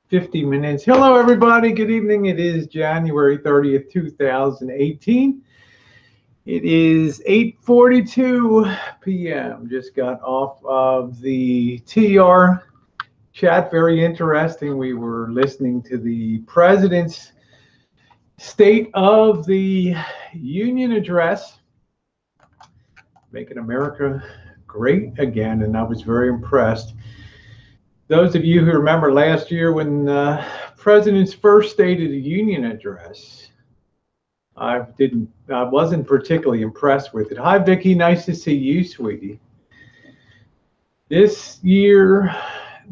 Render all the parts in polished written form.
50 minutes. Hello, everybody. Good evening. It is January 30th, 2018. It is 8:42 p.m. Just got off of the TR chat. Very interesting. We were listening to the President's State of the Union address, making America great again, and I was very impressed. Those of you who remember last year when the President's first State of the Union address, I wasn't particularly impressed with it. Hi, Vicki. Nice to see you, sweetie. This year,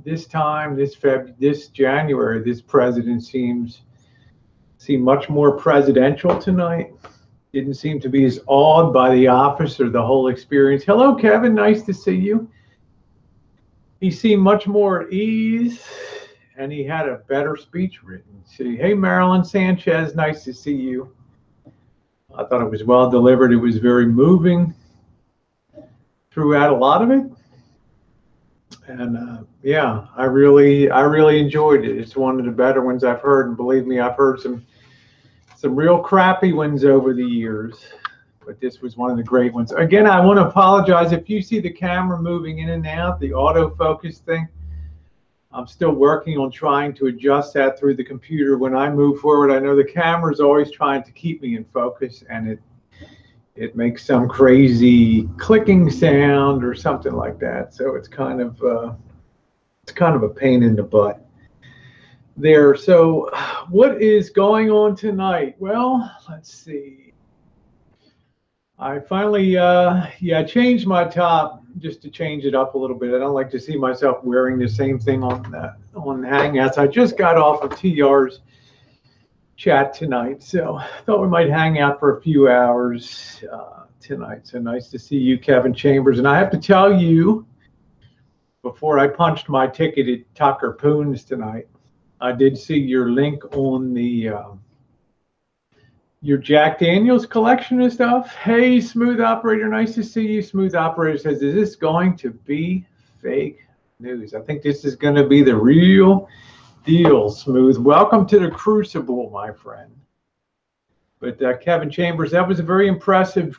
this time, this January, this president seemed much more presidential tonight. Didn't seem to be as awed by the office or the whole experience. Hello, Kevin. Nice to see you. He seemed much more at ease, and he had a better speech written. See, hey, Marilyn Sanchez, nice to see you. I thought it was well delivered. It was very moving throughout a lot of it, and yeah, I really enjoyed it. It's one of the better ones I've heard, and believe me, I've heard some real crappy ones over the years, but this was one of the great ones. Again, I want to apologize if you see the camera moving in and out, the autofocus thing. I'm still working on trying to adjust that through the computer when I move forward. I know the camera is always trying to keep me in focus, and it makes some crazy clicking sound or something like that. So it's kind of a pain in the butt there. So what is going on tonight? Well, let's see. I finally changed my top just to change it up a little bit. I don't like to see myself wearing the same thing on Hangouts. I just got off of TR's chat tonight, so I thought we might hang out for a few hours tonight. So nice to see you, Kevin Chambers. And I have to tell you, before I punched my ticket at Tucker Poon's tonight, I did see your link on the your Jack Daniels collection of stuff. Hey, Smooth Operator, nice to see you. Smooth Operator says, is this going to be fake news? I think this is going to be the real deal, Smooth. Welcome to the Crucible, my friend. But Kevin Chambers, that was a very impressive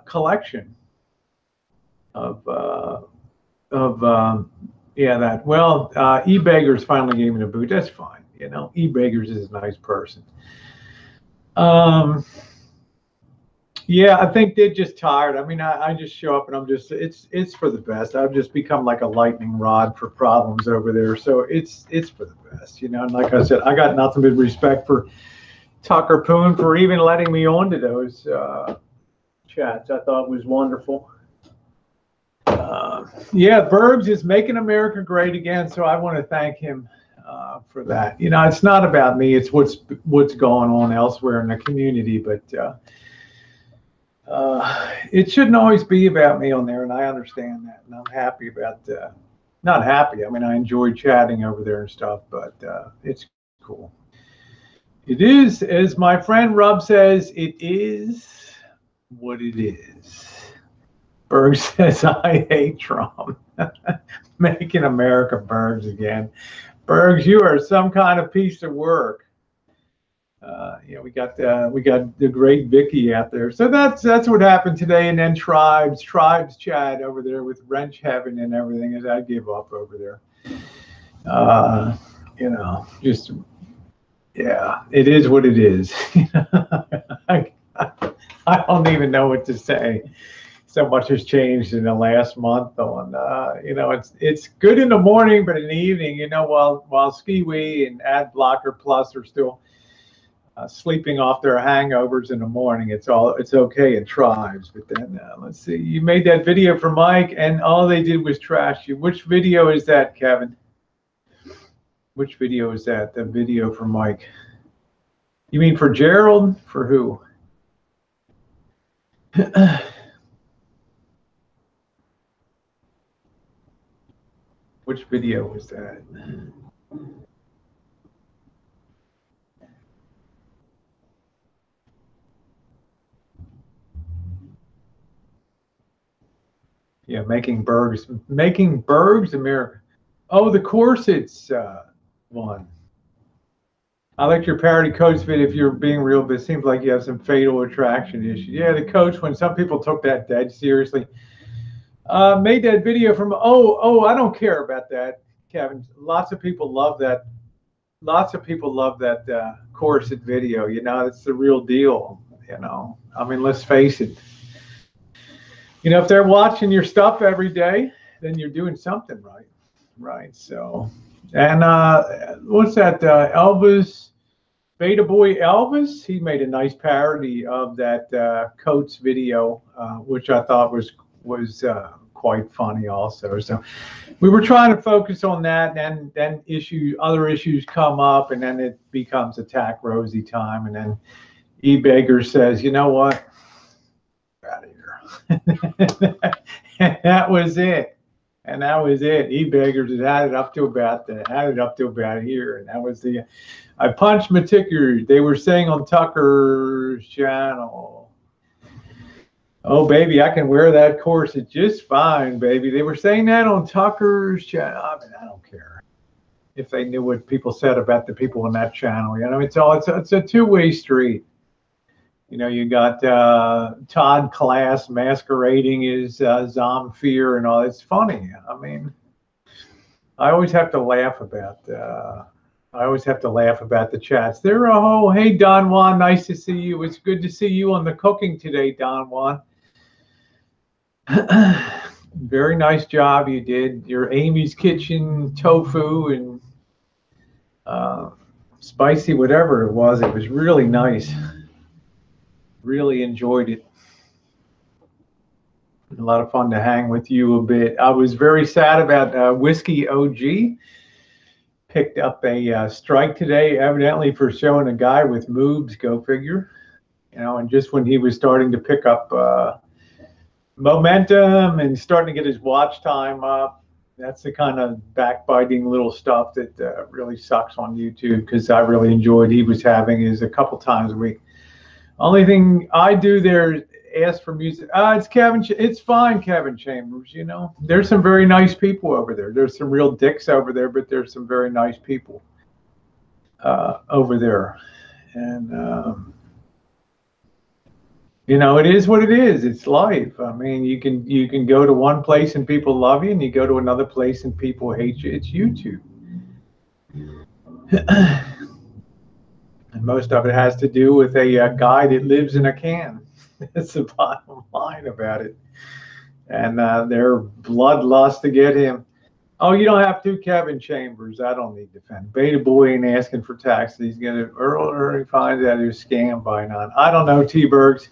collection of that. Well, E-Beggars finally gave me the boot. That's fine. You know, E-Beggars is a nice person. Yeah, I think they're just tired. I mean, I just show up and I'm just, it's for the best. I've just become like a lightning rod for problems over there. So it's for the best, you know. And like I said, I got nothing but respect for Tucker Poon for even letting me onto those chats. I thought it was wonderful. Yeah, Burbs is making America great again. So I want to thank him for that. You know, it's not about me. It's what's going on elsewhere in the community. But it shouldn't always be about me on there, and I understand that. And I'm happy about not happy. I mean, I enjoy chatting over there and stuff, but it's cool. It is, as my friend Rob says, it is what it is. Berg says, I hate Trump. Making America Bergs again. Bergs, you are some kind of piece of work. You know, we got the great Vicky out there. So that's what happened today. And then Tribes chat over there with Wrench Heaven and everything, as I give up over there. You know, just, yeah, it is what it is. I don't even know what to say. So much has changed in the last month. On you know, it's good in the morning, but in the evening, you know, while Skiwi and Ad Blocker Plus are still sleeping off their hangovers in the morning, it's okay in Tribes. But then let's see, you made that video for Mike, and all they did was trash you. Which video is that, Kevin? Which video is that? The video for Mike? You mean for Gerald? For who? Which video was that? Yeah, making Bergs America. Oh, the corsets one. I like your parody coach video if you're being real, but it seems like you have some fatal attraction issues. Yeah, the coach, when some people took that dead seriously, made that video from, I don't care about that, Kevin. Lots of people love that. Lots of people love that corset video. You know, it's the real deal. You know, I mean, let's face it. You know, if they're watching your stuff every day, then you're doing something right. Right. So, and what's that? Elvis, Beta Boy Elvis. He made a nice parody of that Coates video, which I thought was quite funny also. So, we were trying to focus on that, and then other issues come up, and then it becomes Attack Rosie time, and then E. Baker says, you know what? Out of here. And that was it. And that was it. E. Beggars had it up to about here, and that was the. I punched my ticker. They were saying on Tucker's channel, "Oh baby, I can wear that corset just fine, baby." They were saying that on Tucker's channel. I mean, I don't care if they knew what people said about the people on that channel. You know, it's a two-way street. You know, you got Todd Class masquerading as Zamfir and all. It's funny. I mean, I always have to laugh about the chats. They're hey Don Juan, nice to see you. It's good to see you on the cooking today, Don Juan. Very nice job you did. Your Amy's Kitchen tofu and spicy whatever it was. It was really nice. Really enjoyed it. A lot of fun to hang with you a bit. I was very sad about Whiskey OG. Picked up a strike today, evidently for showing a guy with moves. Go figure. You know, and just when he was starting to pick up momentum and starting to get his watch time up, that's the kind of backbiting little stuff that really sucks on YouTube, because I really enjoyed he was having is a couple times a week. Only thing I do there is ask for music. It's Kevin. It's fine, Kevin Chambers. You know, there's some very nice people over there. There's some real dicks over there, but there's some very nice people over there. And you know, it is what it is. It's life. I mean, you can go to one place and people love you, and you go to another place and people hate you. It's YouTube. And most of it has to do with a guy that lives in a can. That's the bottom line about it. And their bloodlust to get him. Oh, you don't have to, Kevin Chambers. I don't need to defend. Beta Boy ain't asking for taxes. He's going to early find out he was scammed by none. I don't know, T-Bergs.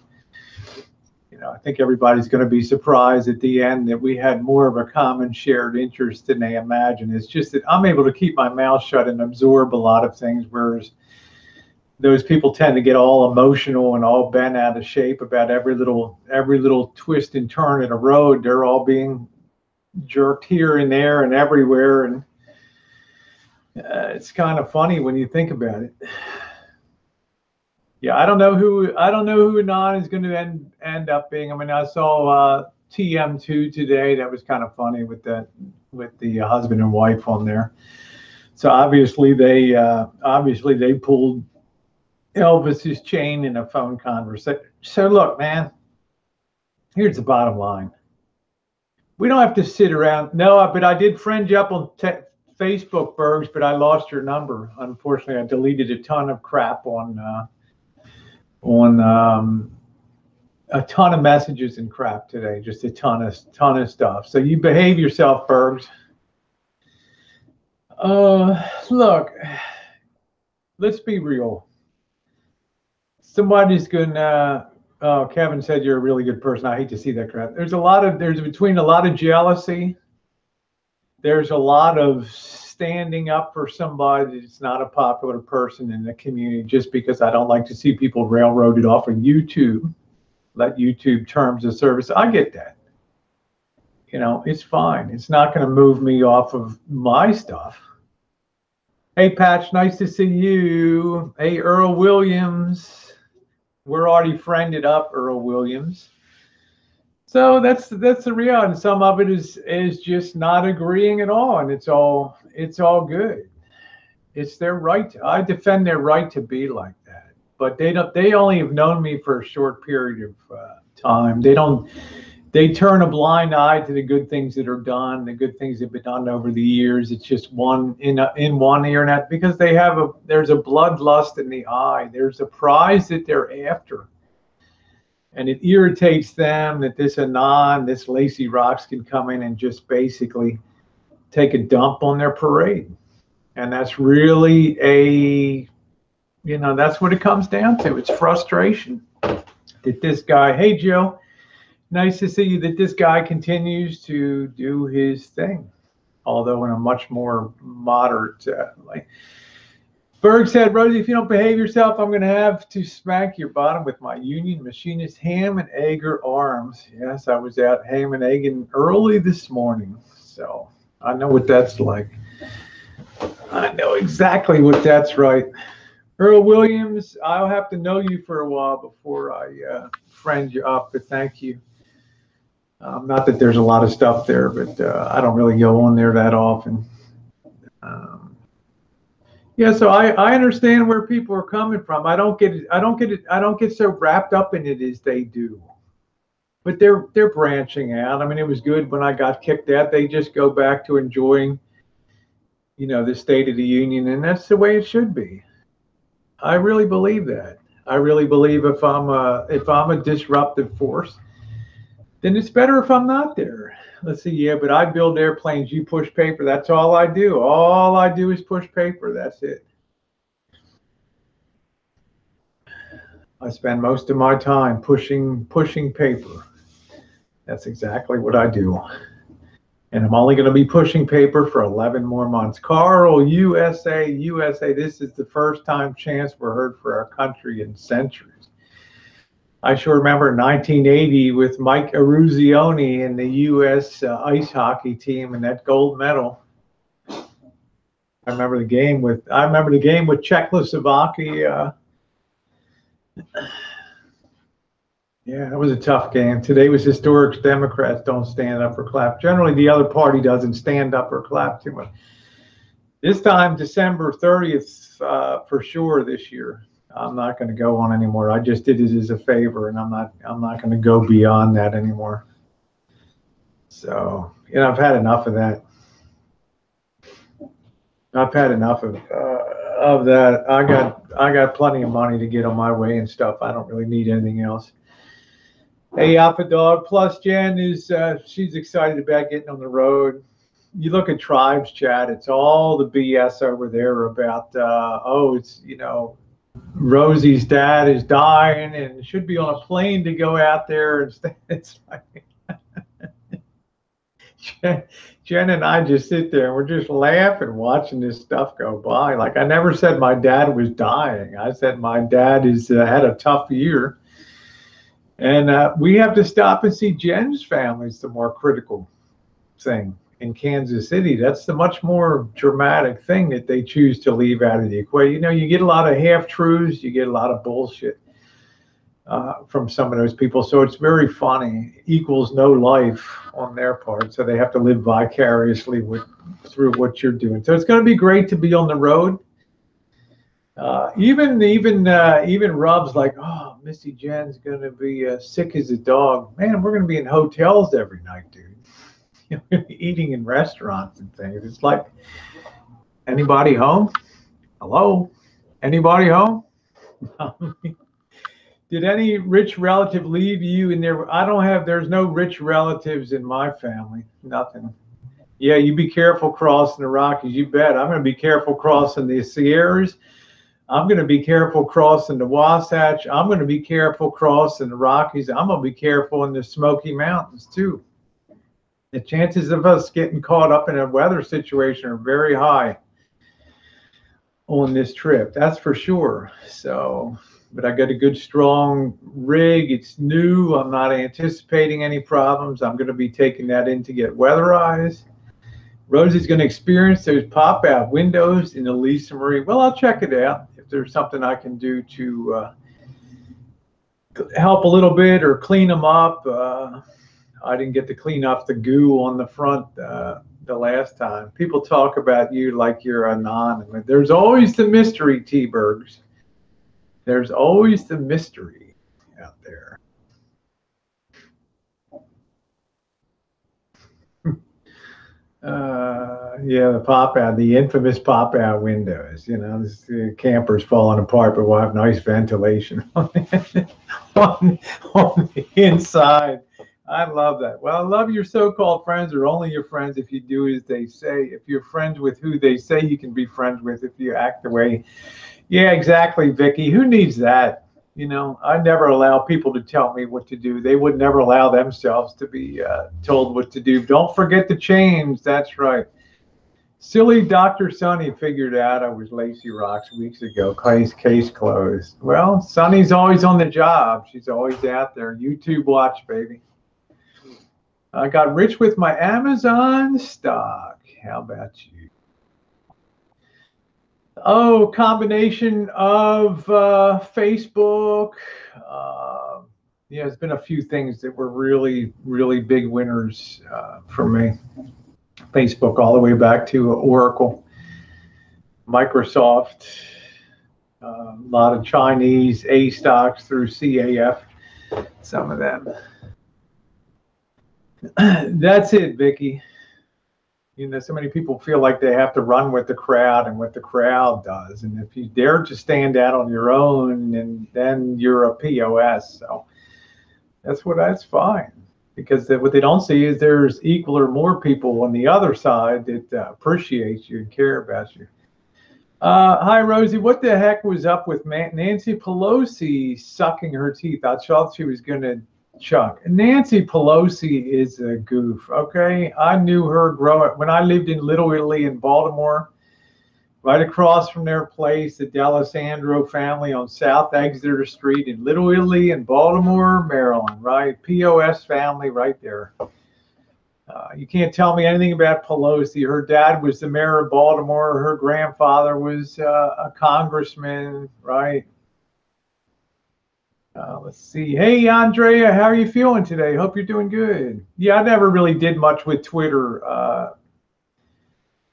You know, I think everybody's going to be surprised at the end that we had more of a common shared interest than they imagine. It's just that I'm able to keep my mouth shut and absorb a lot of things, whereas those people tend to get all emotional and all bent out of shape about every little twist and turn in a road. They're all being jerked here and there and everywhere, and it's kind of funny when you think about it. Yeah, I don't know who Anon is going to end up being. I mean, I saw TM2 today. That was kind of funny with the husband and wife on there. So obviously they pulled Elvis's chain in a phone conversation. So look, man, here's the bottom line. We don't have to sit around. No, but I did friend you up on Facebook, Bergs, but I lost your number. Unfortunately, I deleted a ton of crap on a ton of messages and crap today. Just a ton of stuff. So you behave yourself, Bergs. Look, let's be real. Somebody's gonna. Oh, Kevin said you're a really good person. I hate to see that crap. There's between a lot of jealousy. There's a lot of standing up for somebody that's not a popular person in the community just because I don't like to see people railroaded off of YouTube. Let YouTube terms of service. I get that. You know, it's fine. It's not going to move me off of my stuff. Hey, Patch, nice to see you. Hey, Earl Williams. We're already friended up, Earl Williams. So that's the reality. Some of it is just not agreeing at all, and it's all good. It's their right. I defend their right to be like that. But they don't. They only have known me for a short period of time. They don't. They turn a blind eye to the good things that are done, the good things that have been done over the years. It's just one in one ear, and that because there's a bloodlust in the eye. There's a prize that they're after, and it irritates them that this Lacey Rocks can come in and just basically take a dump on their parade. And that's really that's what it comes down to. It's frustration that this guy, hey, Joe, nice to see you, that this guy continues to do his thing, although in a much more moderate way. Berg said, Rosie, if you don't behave yourself, I'm going to have to smack your bottom with my Union Machinist ham and egger arms. Yes, I was out ham and egging early this morning, so I know what that's like. I know exactly what that's right. Earl Williams, I'll have to know you for a while before I friend you up, but thank you. Not that there's a lot of stuff there, but I don't really go on there that often. Yeah, so I understand where people are coming from. I don't get it. I don't get so wrapped up in it as they do. But they're branching out. I mean, it was good when I got kicked out. They just go back to enjoying, the State of the Union, and that's the way it should be. I really believe that. I really believe if I'm a disruptive force, then it's better if I'm not there. Let's see, yeah, but I build airplanes, you push paper. That's all I do. All I do is push paper. That's it. I spend most of my time pushing paper. That's exactly what I do. And I'm only going to be pushing paper for 11 more months. Carl, USA, USA. This is the first time chants were heard for our country in centuries. I sure remember 1980 with Mike Eruzione and the U.S. Ice hockey team and that gold medal. I remember the game with Czechoslovakia. Yeah, it was a tough game. Today was historic. Democrats don't stand up or clap. Generally, the other party doesn't stand up or clap too much. This time, December 30th, for sure this year. I'm not going to go on anymore. I just did it as a favor, and I'm not going to go beyond that anymore. So, I've had enough of that. I've had enough of that. I got plenty of money to get on my way and stuff. I don't really need anything else. Hey, Alpha Dog. Plus, Jen she's excited about getting on the road. You look at Tribes chat, it's all the BS over there about, Rosie's dad is dying and should be on a plane to go out there. It's like, Jen and I just sit there and we're just laughing, watching this stuff go by. Like, I never said my dad was dying. I said my dad had a tough year. And we have to stop and see Jen's family's the more critical thing. In Kansas City, that's the much more dramatic thing that they choose to leave out of the equation. You get a lot of half-truths, you get a lot of bullshit from some of those people. So it's very funny. Equals no life on their part. So they have to live vicariously through what you're doing. So it's going to be great to be on the road. Even Rob's like, oh, Missy Jen's going to be sick as a dog. Man, we're going to be in hotels every night, dude. Eating in restaurants and things. It's like, anybody home? Hello? Anybody home? Did any rich relative leave you in there? There's no rich relatives in my family. Nothing. Yeah, you be careful crossing the Rockies. You bet. I'm going to be careful crossing the Sierras. I'm going to be careful crossing the Wasatch. I'm going to be careful crossing the Rockies. I'm going to be careful in the Smoky Mountains, too. The chances of us getting caught up in a weather situation are very high on this trip. That's for sure. So, but I got a good, strong rig. It's new. I'm not anticipating any problems. I'm going to be taking that in to get weatherized. Rosie's going to experience those pop-out windows in the Lisa Marie. Well, I'll check it out if there's something I can do to help a little bit or clean them up. I didn't get to clean off the goo on the front the last time. People talk about you like you're anonymous. There's always the mystery, T-Bergs. There's always the mystery out there. Yeah, the pop out, the infamous pop out windows. You know, the camper's falling apart, but we'll have nice ventilation on the inside. I love that. Well, I love your so-called friends are only your friends if you do as they say. If you're friends with who they say you can be friends with, if you act the way. Yeah, exactly, Vicky. Who needs that? You know, I never allow people to tell me what to do. They would never allow themselves to be told what to do. Don't forget to change. That's right. Silly Dr. Sonny figured out I was Lacey Rocks weeks ago. Case closed. Well, Sonny's always on the job. She's always out there. YouTube watch, baby. I got rich with my Amazon stock. How about you? Oh, combination of Facebook. Yeah, there's been a few things that were really, really big winners for me. Facebook all the way back to Oracle, Microsoft, a lot of Chinese A stocks through CAF, some of them. That's it, Vicky. You know, so many people feel like they have to run with the crowd and what the crowd does. And if you dare to stand out on your own, and then you're a POS. So that's fine. Because what they don't see is there's equal or more people on the other side that appreciate you and care about you. Hi, Rosie. What the heck was up with Nancy Pelosi sucking her teeth? I thought she was going to chuck. Nancy Pelosi is a goof, okay? I knew her when I lived in Little Italy in Baltimore, right across from their place, the D'Alessandro family on South Exeter Street in Little Italy in Baltimore, Maryland, right? POS family right there. You can't tell me anything about Pelosi. Her dad was the mayor of Baltimore. Her grandfather was a congressman, right? Let's see. Hey, Andrea, how are you feeling today? Hope you're doing good. Yeah, I never really did much with Twitter,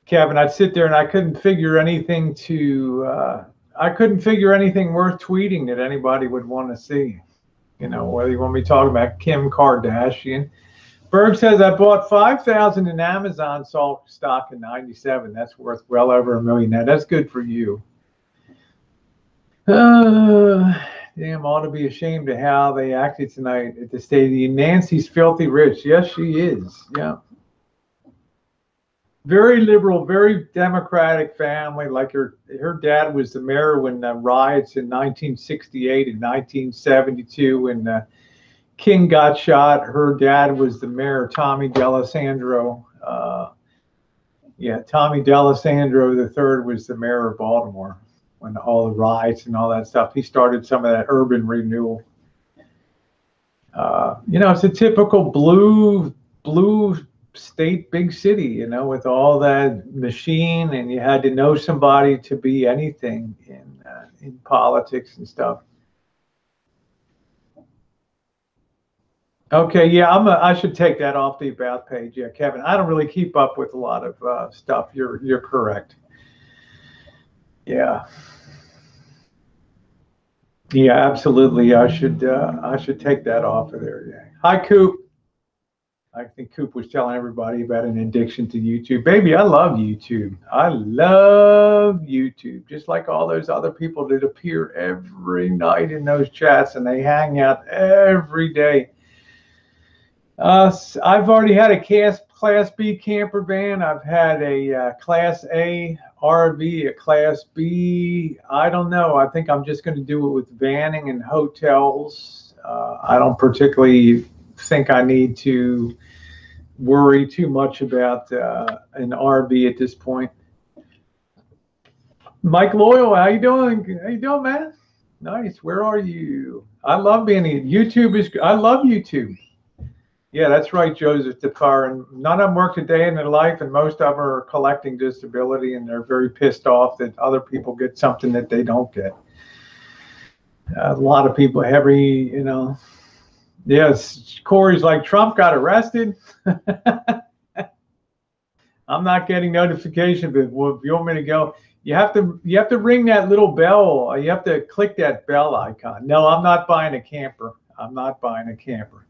Kevin. I'd sit there and I couldn't figure anything I couldn't figure anything worth tweeting that anybody would want to see. You know, whether you want me talking about Kim Kardashian. Berg says, I bought 5,000 in Amazon stock in 97. That's worth well over $1 million. Now, that's good for you. Damn, ought to be ashamed of how they acted tonight at the stadium. Nancy's filthy rich. Yes, she is. Yeah. Very liberal, very democratic family. Like her dad was the mayor when riots in 1968 and 1972 when King got shot. Her dad was the mayor, Tommy D'Alessandro. Tommy D'Alessandro III was the mayor of Baltimore when all the riots and all that stuff. He started some of that urban renewal. You know, it's a typical blue state, big city, you know, with all that machine, and you had to know somebody to be anything in politics and stuff. Okay, yeah, I should take that off the about page. Yeah, Kevin, I don't really keep up with a lot of stuff. You're correct. Yeah. Yeah, absolutely. I should take that off of there. Yeah. Hi, Coop. I think Coop was telling everybody about an addiction to YouTube. Baby, I love YouTube. I love YouTube, just like all those other people that appear every night in those chats, and they hang out every day. I've already had a Class B camper van. I've had a Class A RV, a Class B. I don't know. I think I'm just going to do it with vanning and hotels. I don't particularly think I need to worry too much about an RV at this point. Mike Loyal, how you doing? How you doing, man? Nice. Where are you? I love being YouTube. I love YouTube. Yeah, that's right, Joseph Tapar. And none of them work a day in their life, and most of them are collecting disability, and they're very pissed off that other people get something that they don't get. A lot of people, Yes, Corey's like, Trump got arrested. I'm not getting notification, but if you want me to go, you have to ring that little bell. You have to click that bell icon. No, I'm not buying a camper. I'm not buying a camper.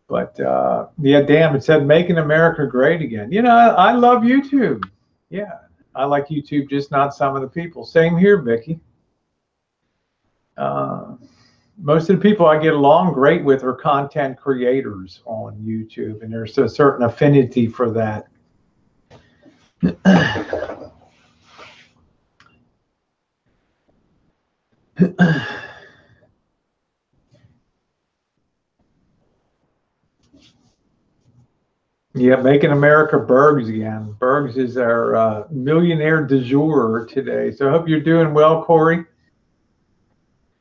But yeah, damn, it said making America great again. You know, I love YouTube. Yeah, I like YouTube, just not some of the people. Same here, Vicky. Most of the people I get along great with are content creators on YouTube, and there's a certain affinity for that. Yeah, making America Bergs again. Bergs is our millionaire du jour today. So I hope you're doing well, Corey.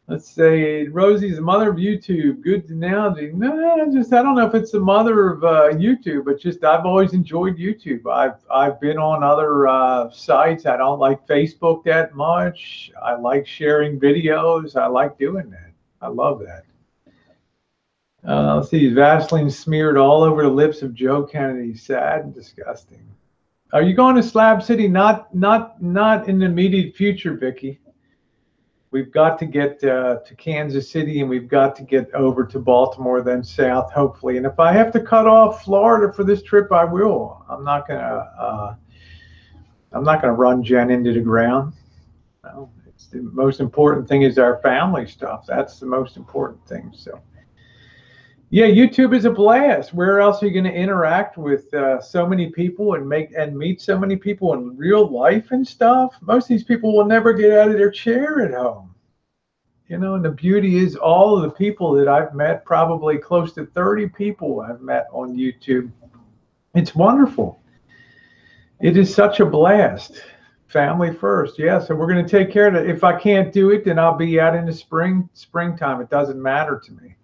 Let's say Rosie's the mother of YouTube. Good analogy. No, I don't know if it's the mother of YouTube, but just I've always enjoyed YouTube. I've been on other sites. I don't like Facebook that much. I like sharing videos. I like doing that. I love that. Let's see, Vaseline smeared all over the lips of Joe Kennedy. Sad and disgusting. Are you going to Slab City? Not in the immediate future, Vicky. We've got to get to Kansas City, and we've got to get over to Baltimore, then south, hopefully. And if I have to cut off Florida for this trip, I will. I'm not gonna run Jen into the ground. No, it's the most important thing is our family stuff. That's the most important thing. So, yeah, YouTube is a blast. Where else are you going to interact with so many people and meet so many people in real life and stuff? Most of these people will never get out of their chair at home. You know, and the beauty is all of the people that I've met, probably close to 30 people I've met on YouTube. It's wonderful. It is such a blast. Family first. Yeah, so we're going to take care of it. If I can't do it, then I'll be out in the springtime. It doesn't matter to me.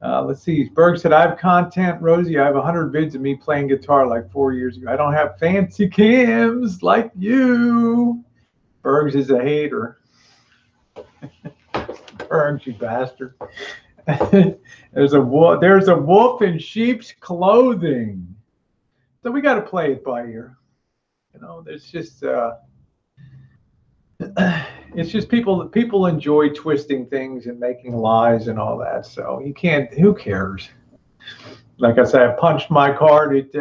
Let's see. Berg said, I have content, Rosie. I have 100 vids of me playing guitar like 4 years ago. I don't have fancy cams like you. Bergs is a hater. Bergs, you bastard. There's a wolf in sheep's clothing. So we got to play it by ear. You know, there's just it's just people enjoy twisting things and making lies and all that. So you can't. Who cares? Like I said, I punched my card at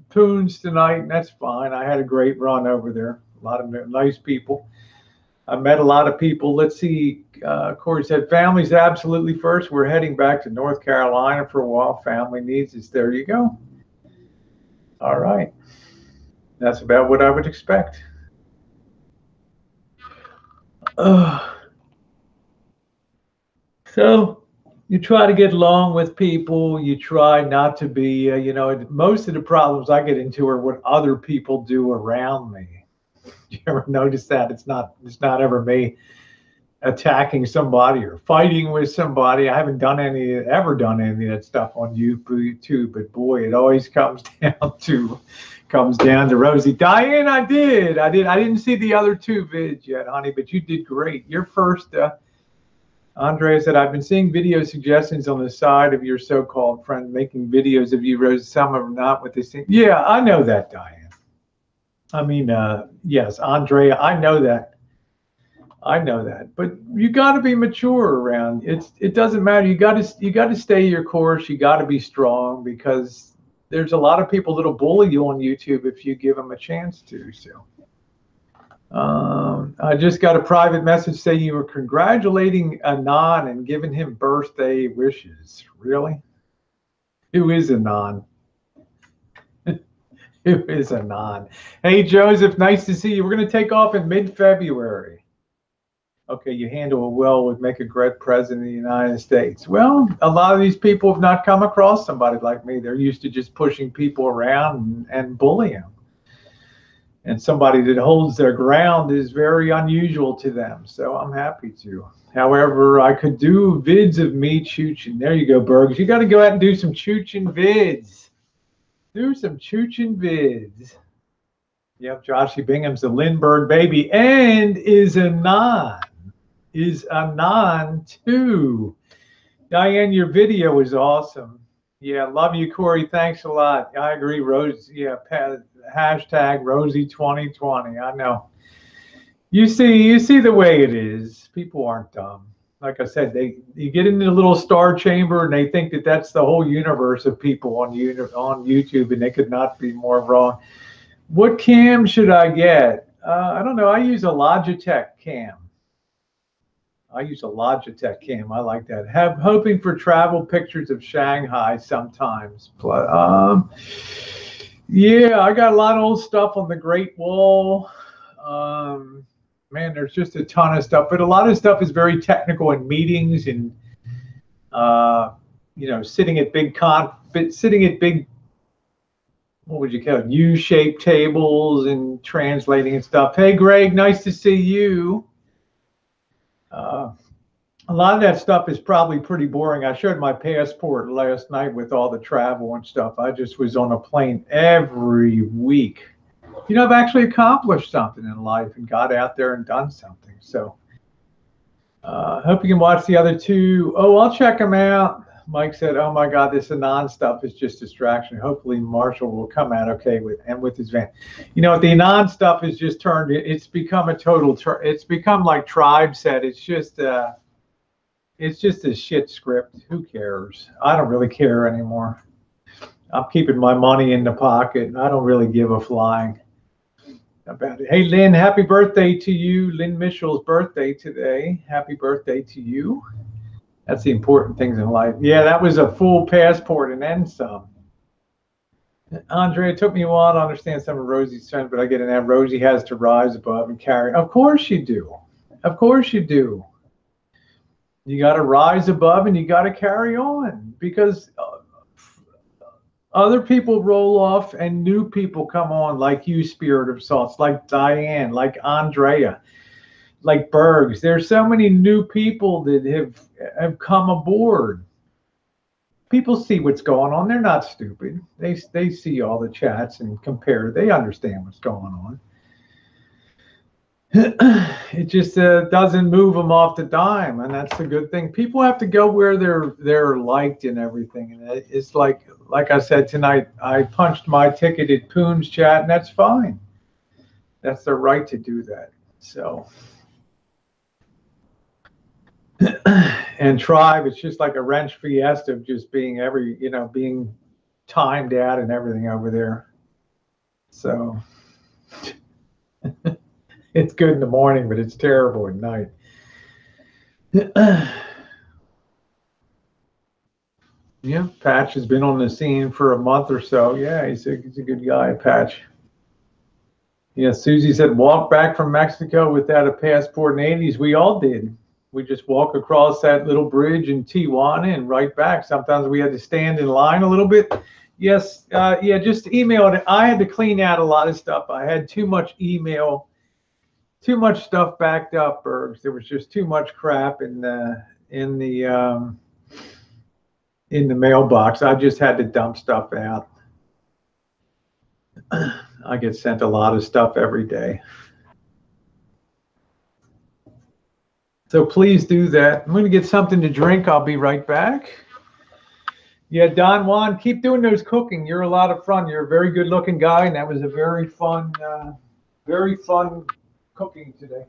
Poons tonight, and that's fine. I had a great run over there. A lot of nice people. I met a lot of people. Let's see. Corey said, family's absolutely first. We're heading back to North Carolina for a while. Family needs us. There you go. All right. That's about what I would expect. So you try to get along with people. You try not to be, most of the problems I get into are what other people do around me. You ever notice that? It's not ever me attacking somebody or fighting with somebody. I haven't ever done any of that stuff on YouTube, but boy, it always comes down to Rosie. Diane, I didn't see the other two vids yet, honey, but you did great. Your first, Andrea said, I've been seeing video suggestions on the side of your so-called friend making videos of you, Rosie. Some of them not what they seem. Yeah, I know that, Diane. I mean, yes, Andrea, I know that. But you got to be mature around. It doesn't matter. You got to stay your course. You got to be strong, because there's a lot of people that'll bully you on YouTube if you give them a chance to. So, I just got a private message saying you were congratulating Anon and giving him birthday wishes. Really? Who is Anon? Who is Anon? Hey, Joseph, nice to see you. We're going to take off in mid-February. Okay, you handle it well, would make a great president of the United States. Well, a lot of these people have not come across somebody like me. They're used to just pushing people around and bullying them. And somebody that holds their ground is very unusual to them. So I'm happy to. However, I could do vids of me chooching. There you go, Bergs. You got to go out and do some chooching vids. Do some chooching vids. Yep, Joshy Bingham's the Lindbergh baby and is Anon too. Diane, your video is awesome. Yeah, love you, Corey. Thanks a lot. I agree, Rose. Yeah, hashtag Rosie 2020. I know. You see the way it is. People aren't dumb. Like I said, you get into the little star chamber and they think that that's the whole universe of people on YouTube, and they could not be more wrong. What cam should I get? I don't know. I use a Logitech cam. I like that. Hoping for travel pictures of Shanghai sometimes. Yeah, I got a lot of old stuff on the Great Wall. Man, there's just a ton of stuff, but a lot of stuff is very technical in meetings and sitting at big, what would you call it, U-shaped tables and translating and stuff. Hey, Greg, nice to see you. A lot of that stuff is probably pretty boring. I showed my passport last night with all the travel and stuff. I just was on a plane every week. I've actually accomplished something in life and got out there and done something. So hope you can watch the other two. Oh, I'll check them out. Mike said, oh my God, this Anon stuff is just distraction. Hopefully Marshall will come out okay with his van. The Anon stuff is just it's become it's become like Tribe said. It's just a shit script. Who cares? I don't really care anymore. I'm keeping my money in the pocket. I don't really give a flying about it. Hey, Lynn, happy birthday to you. Lynn Mitchell's birthday today. Happy birthday to you. That's the important things in life. Yeah, that was a full passport and then some. Andre, it took me a while to understand some of Rosie's trends, but I get it now. Rosie has to rise above and carry. Of course you do. Of course you do. You got to rise above and you got to carry on, because other people roll off and new people come on, like you, Spirit of Salts, like Diane, like Andrea, like Bergs. There's so many new people that have come aboard. People see what's going on. They're not stupid. They see all the chats and compare. They understand what's going on. It just doesn't move them off the dime, and that's the good thing. People have to go where they're liked and everything. And it's like I said tonight, I punched my ticket at Poon's chat, and that's fine. That's their right to do that. So, and Tribe, it's just like a wrench fiesta of just being being timed out and everything over there. So. It's good in the morning, but it's terrible at night. Yeah, Patch has been on the scene for a month or so. Yeah, he's a good guy, Patch. Yeah, Susie said, walk back from Mexico without a passport in the 80s. We all did. We just walk across that little bridge in Tijuana and right back. Sometimes we had to stand in line a little bit. Yes, yeah, just email it. I had to clean out a lot of stuff. I had too much email. Too much stuff backed up, Bergs. There was just too much crap in the mailbox. I just had to dump stuff out. I get sent a lot of stuff every day. So please do that. I'm going to get something to drink. I'll be right back. Yeah, Don Juan, keep doing those cooking. You're a lot of fun. You're a very good looking guy, and that was a very fun cooking today.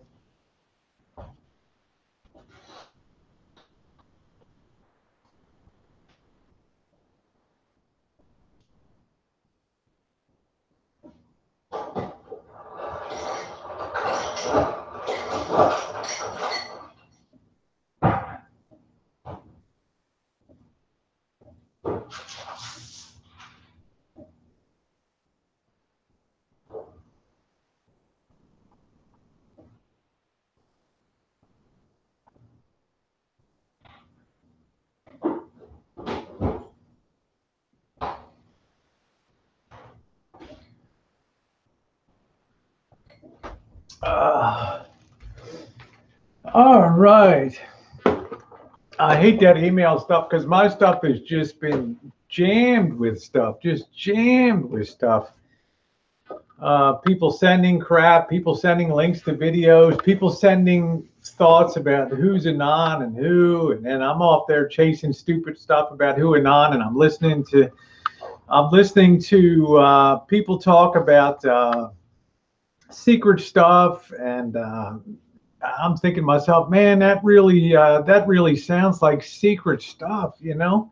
All right. I hate that email stuff because my stuff has just been jammed with stuff, People sending crap, people sending links to videos, people sending thoughts about who's anon and who, and then I'm off there chasing stupid stuff about who anon, and I'm listening to people talk about secret stuff, and I'm thinking to myself, man, that really sounds like secret stuff, you know.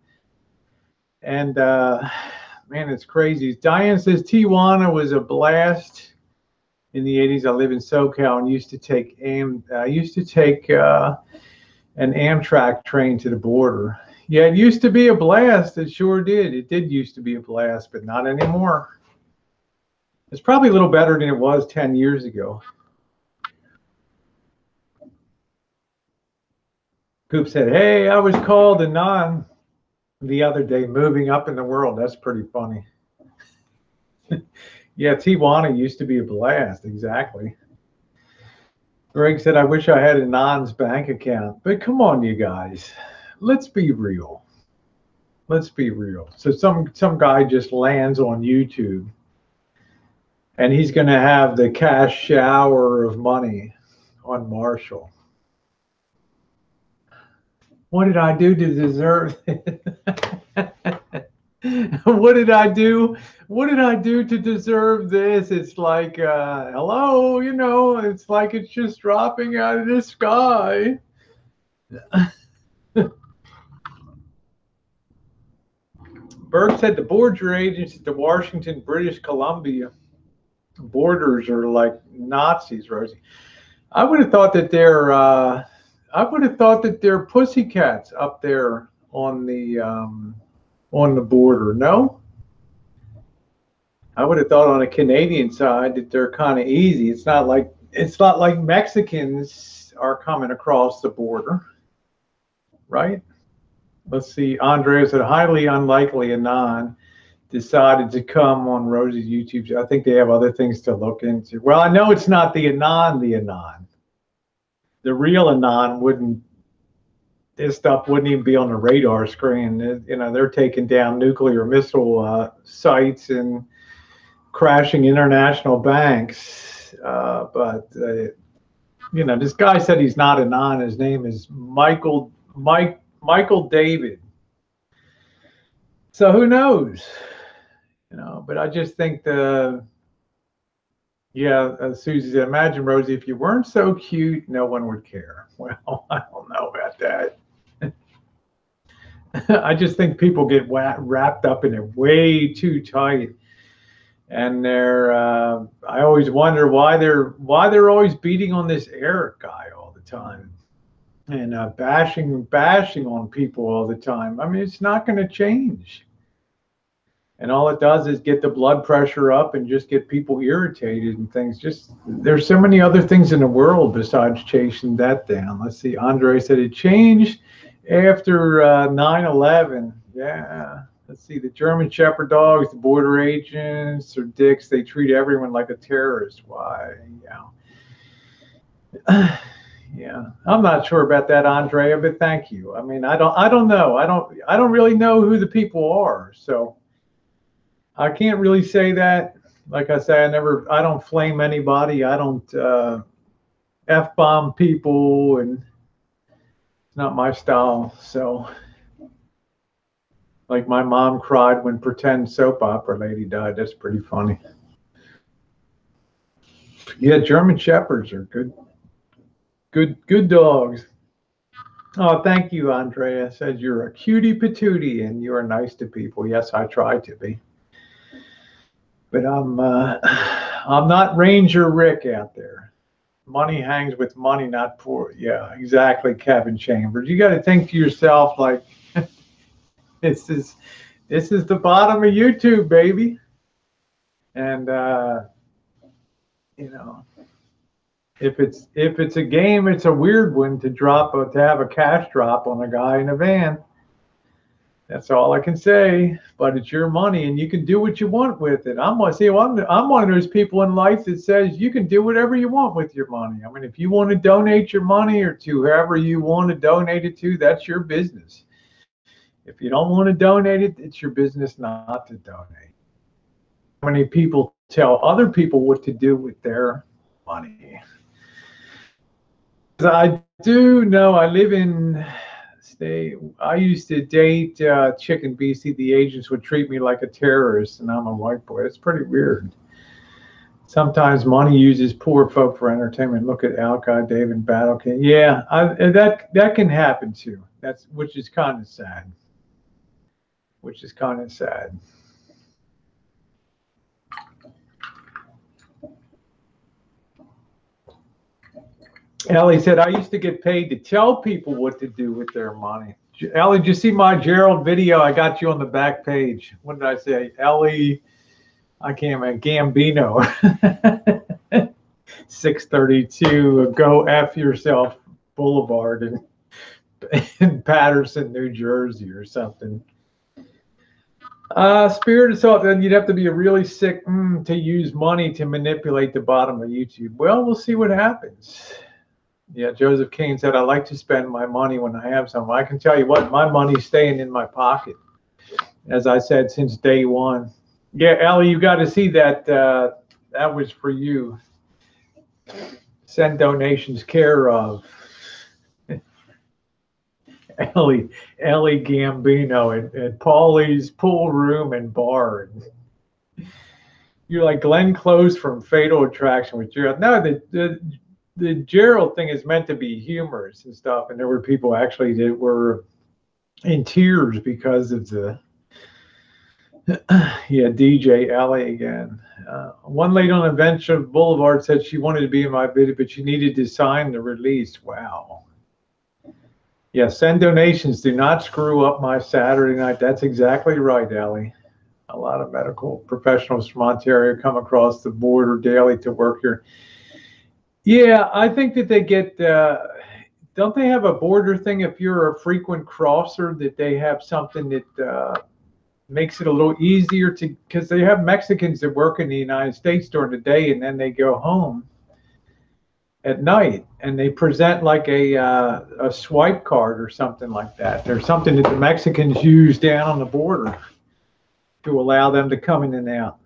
And man, it's crazy. Diane says Tijuana was a blast in the 80s. I live in SoCal and used to take an Amtrak train to the border. Yeah, it used to be a blast. It sure did. It did used to be a blast, but not anymore. It's probably a little better than it was 10 years ago. Coop said, hey, I was called a non the other day moving up in the world. That's pretty funny. Yeah, Tijuana used to be a blast. Exactly. Greg said, I wish I had a non's bank account. But come on, you guys. Let's be real. Let's be real. So some guy just lands on YouTube and he's going to have the cash shower of money on Marshall. What did I do to deserve it? What did I do? What did I do to deserve this? It's like, hello, you know, it's like it's just dropping out of the sky. Berg said the border agents at the Washington, British Columbia borders are like Nazis, Rosie. I would have thought that they're pussycats up there on the border. No, I would have thought on the Canadian side that they're kind of easy. It's not like Mexicans are coming across the border, right? Let's see. Andrea said highly unlikely Anon decided to come on Rosie's YouTube. I think they have other things to look into. Well, I know it's not the Anon. The real Anon this stuff wouldn't even be on the radar screen. You know, they're taking down nuclear missile sites and crashing international banks. You know, this guy said he's not Anon. His name is Michael David. So who knows? You know, but I just think Susie said, imagine, Rosie, if you weren't so cute, no one would care. Well, I don't know about that. I just think people get wrapped up in it way too tight. And I always wonder why they're always beating on this Eric guy all the time and bashing on people all the time. I mean, it's not going to change. And all it does is get the blood pressure up and just get people irritated and things. Just there's so many other things in the world besides chasing that down. Let's see. Andre said it changed after 9/11. Yeah. Let's see. The German Shepherd dogs, the border agents, or dicks. They treat everyone like a terrorist. Why? Yeah. Yeah. I'm not sure about that, Andrea, but thank you. I mean, I don't know. I don't really know who the people are. So I can't really say that. Like I say, I don't flame anybody. I don't F-bomb people, and it's not my style. So, like my mom cried when pretend soap opera lady died. That's pretty funny. Yeah, German Shepherds are good dogs. Oh, thank you, Andrea. Says you're a cutie patootie and you are nice to people. Yes, I try to be. But I'm not Ranger Rick out there. Money hangs with money, not poor. Yeah, exactly, Kevin Chambers. You got to think to yourself like, this is the bottom of YouTube, baby. And you know, if it's a game, it's a weird one to have a cash drop on a guy in a van. That's all I can say, but it's your money and you can do what you want with it. I'm one of those people in life that says you can do whatever you want with your money. I mean, if you want to donate your money or to whoever you want to donate it to, that's your business. If you don't want to donate it, it's your business not to donate. many people tell other people what to do with their money. I do know I live in state. I used to date chick in BC. The agents would treat me like a terrorist, and I'm a white boy. It's pretty weird. Sometimes money uses poor folk for entertainment. Look at Al Guy, David Battle King. Yeah, that can happen too. Which is kind of sad. Which is kind of sad. Ellie said, I used to get paid to tell people what to do with their money. Ellie, did you see my Gerald video? I got you on the back page. What did I say? Ellie, I can't remember, Gambino. 632 Go F Yourself Boulevard in Patterson, New Jersey or something. Spirit Assault, then you'd have to be a really sick to use money to manipulate the bottom of YouTube. Well, we'll see what happens. Yeah, Joseph Kane said, I like to spend my money when I have some. I can tell you what, my money's staying in my pocket. As I said, since day one. Yeah, Ellie, you got to see that. That was for you. Send donations care of. Ellie Gambino at Paulie's Pool Room and Bar. You're like Glenn Close from Fatal Attraction with Gerald. No, the Gerald thing is meant to be humorous and stuff, and there were people actually that were in tears because of the yeah, DJ Ellie again. One lady on Adventure Boulevard said she wanted to be in my video, but she needed to sign the release. Wow. Yeah, send donations. Do not screw up my Saturday night. That's exactly right, Ellie. A lot of medical professionals from Ontario come across the border daily to work here. Yeah, I think that they get, don't they have a border thing if you're a frequent crosser, that they have something that makes it a little easier to, because they have Mexicans that work in the United States during the day and then they go home at night and they present like a swipe card or something like that. There's something that the Mexicans use down on the border to allow them to come in and out.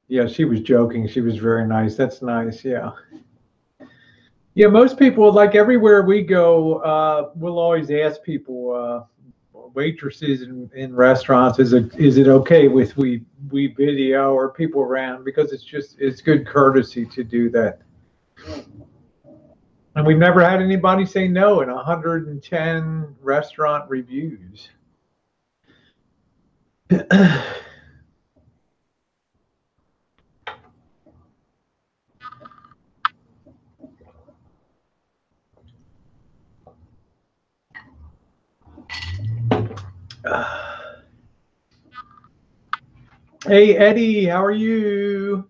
Yeah, she was joking. She was very nice. That's nice. Yeah. Yeah, most people, like everywhere we go, we'll always ask people, waitresses in restaurants, is it okay with we video or people around, because it's good courtesy to do that. And we've never had anybody say no in 110 restaurant reviews. Hey, Eddie, how are you?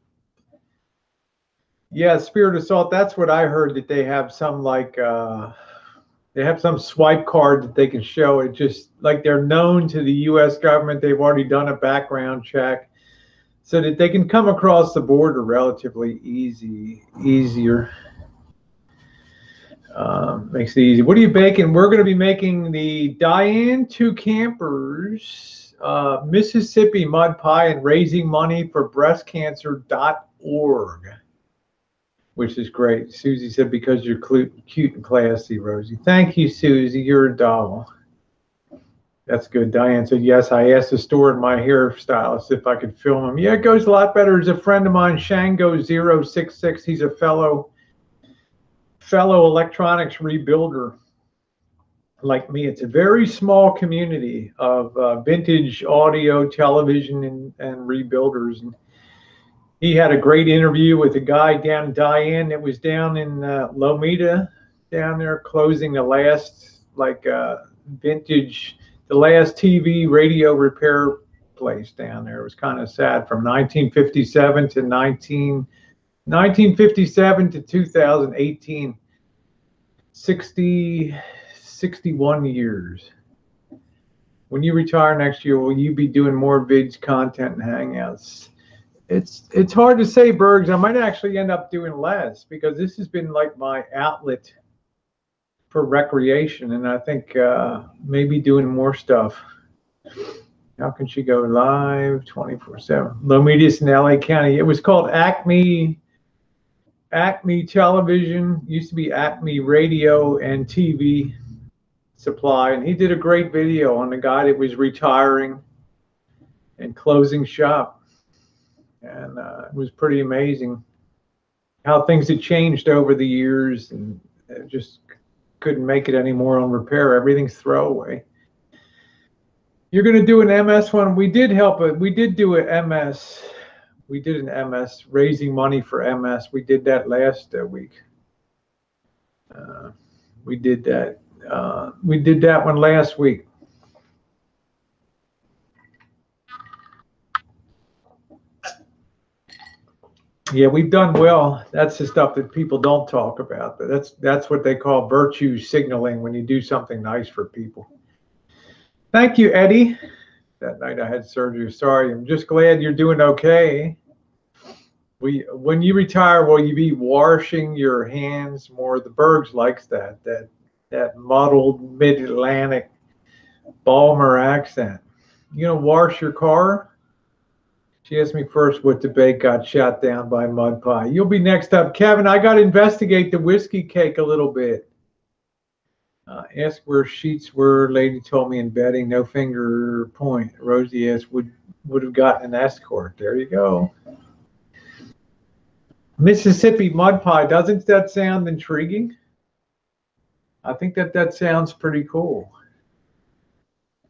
Yeah, Spirit Assault, that's what I heard, that they have some like, they have some swipe card that they can show. It just like they're known to the U.S. government. They've already done a background check so that they can come across the border relatively easier. Makes it easy. What are you baking? We're going to be making the Diane Two Campers Mississippi Mud Pie and raising money for breastcancer.org, which is great. Susie said, because you're cute and classy, Rosie. Thank you, Susie. You're a doll. That's good. Diane said, yes, I asked the store and my hairstylist if I could film him. Yeah, it goes a lot better. There's a friend of mine, Shango066. He's a fellow electronics rebuilder like me. It's a very small community of vintage audio, television, and rebuilders. And he had a great interview with a guy down in Diane that was down in Lomita, down there, closing the last vintage, the last TV radio repair place down there. It was kind of sad. From 1957 to 1957 to 2018, 61 years. When you retire next year, will you be doing more vids, content, and hangouts? It's hard to say, Bergs. I might actually end up doing less, because this has been like my outlet for recreation, and I think maybe doing more stuff How can she go live 24/7? Low medius in LA County. It was called Acme Television. Used to be Acme Radio and TV Supply, and he did a great video on the guy that was retiring and closing shop, and it was pretty amazing how things had changed over the years, and just couldn't make it anymore on repair. Everything's throwaway. You're going to do an MS one. We did help it. We did do an MS. We did an MS, raising money for MS. We did that last week. We did that. We did that one last week. Yeah, we've done well. That's the stuff that people don't talk about. But that's what they call virtue signaling when you do something nice for people. Thank you, Eddie. That night I had surgery. Sorry, I'm just glad you're doing okay. When you retire, will you be washing your hands more? The Bergs likes that muddled mid-Atlantic Balmer accent. You gonna wash your car? She asked me first what debate got shot down by Mud Pie. You'll be next up. Kevin, I got to investigate the whiskey cake a little bit. Ask where sheets were. Lady told me in betting, no finger point. Rosie asked, would have gotten an escort. There you go. Mississippi Mud Pie, doesn't that sound intriguing? I think that sounds pretty cool.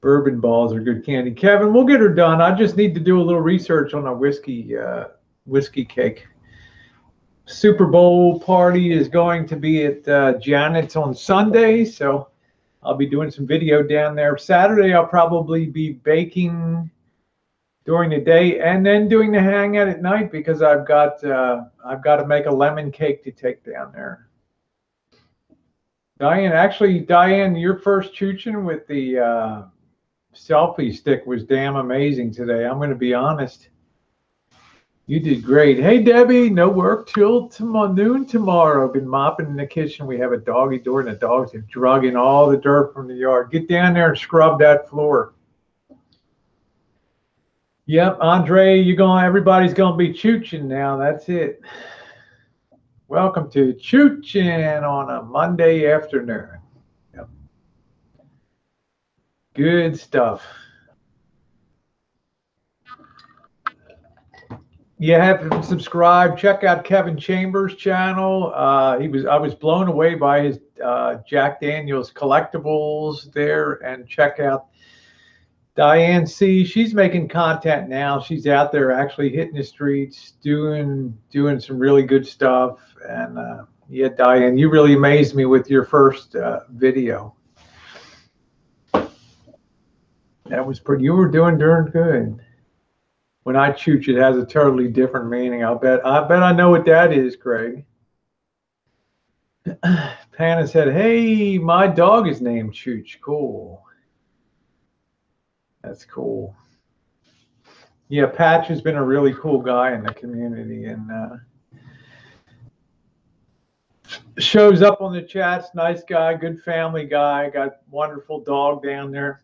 Bourbon balls are good candy. Kevin, we'll get her done. I just need to do a little research on a whiskey cake. Super Bowl party is going to be at Janet's on Sunday, so I'll be doing some video down there. Saturday, I'll probably be baking during the day and then doing the hangout at night because I've got to make a lemon cake to take down there. Diane, your first chooching with the selfie stick was damn amazing today. I'm going to be honest. You did great. Hey, Debbie, no work till noon tomorrow. Been mopping in the kitchen. We have a doggy door, and the dogs have drugging all the dirt from the yard. Get down there and scrub that floor. Yep, Andre, everybody's going to be chooching now. That's it. Welcome to Chooching on a Monday afternoon. Yep. Good stuff. You have to subscribe. Check out Kevin Chambers' channel. I was blown away by his Jack Daniels collectibles there, and check out Diane C. She's making content now. She's out there actually hitting the streets, doing some really good stuff. And yeah, Diane, you really amazed me with your first video. That was pretty. You were doing darn good. When I chooch, it has a totally different meaning. I bet I know what that is, Craig. Panna said, "Hey, my dog is named Chooch." Cool. That's cool. Yeah, Patch has been a really cool guy in the community, and shows up on the chats. Nice guy, good family guy. Got wonderful dog down there.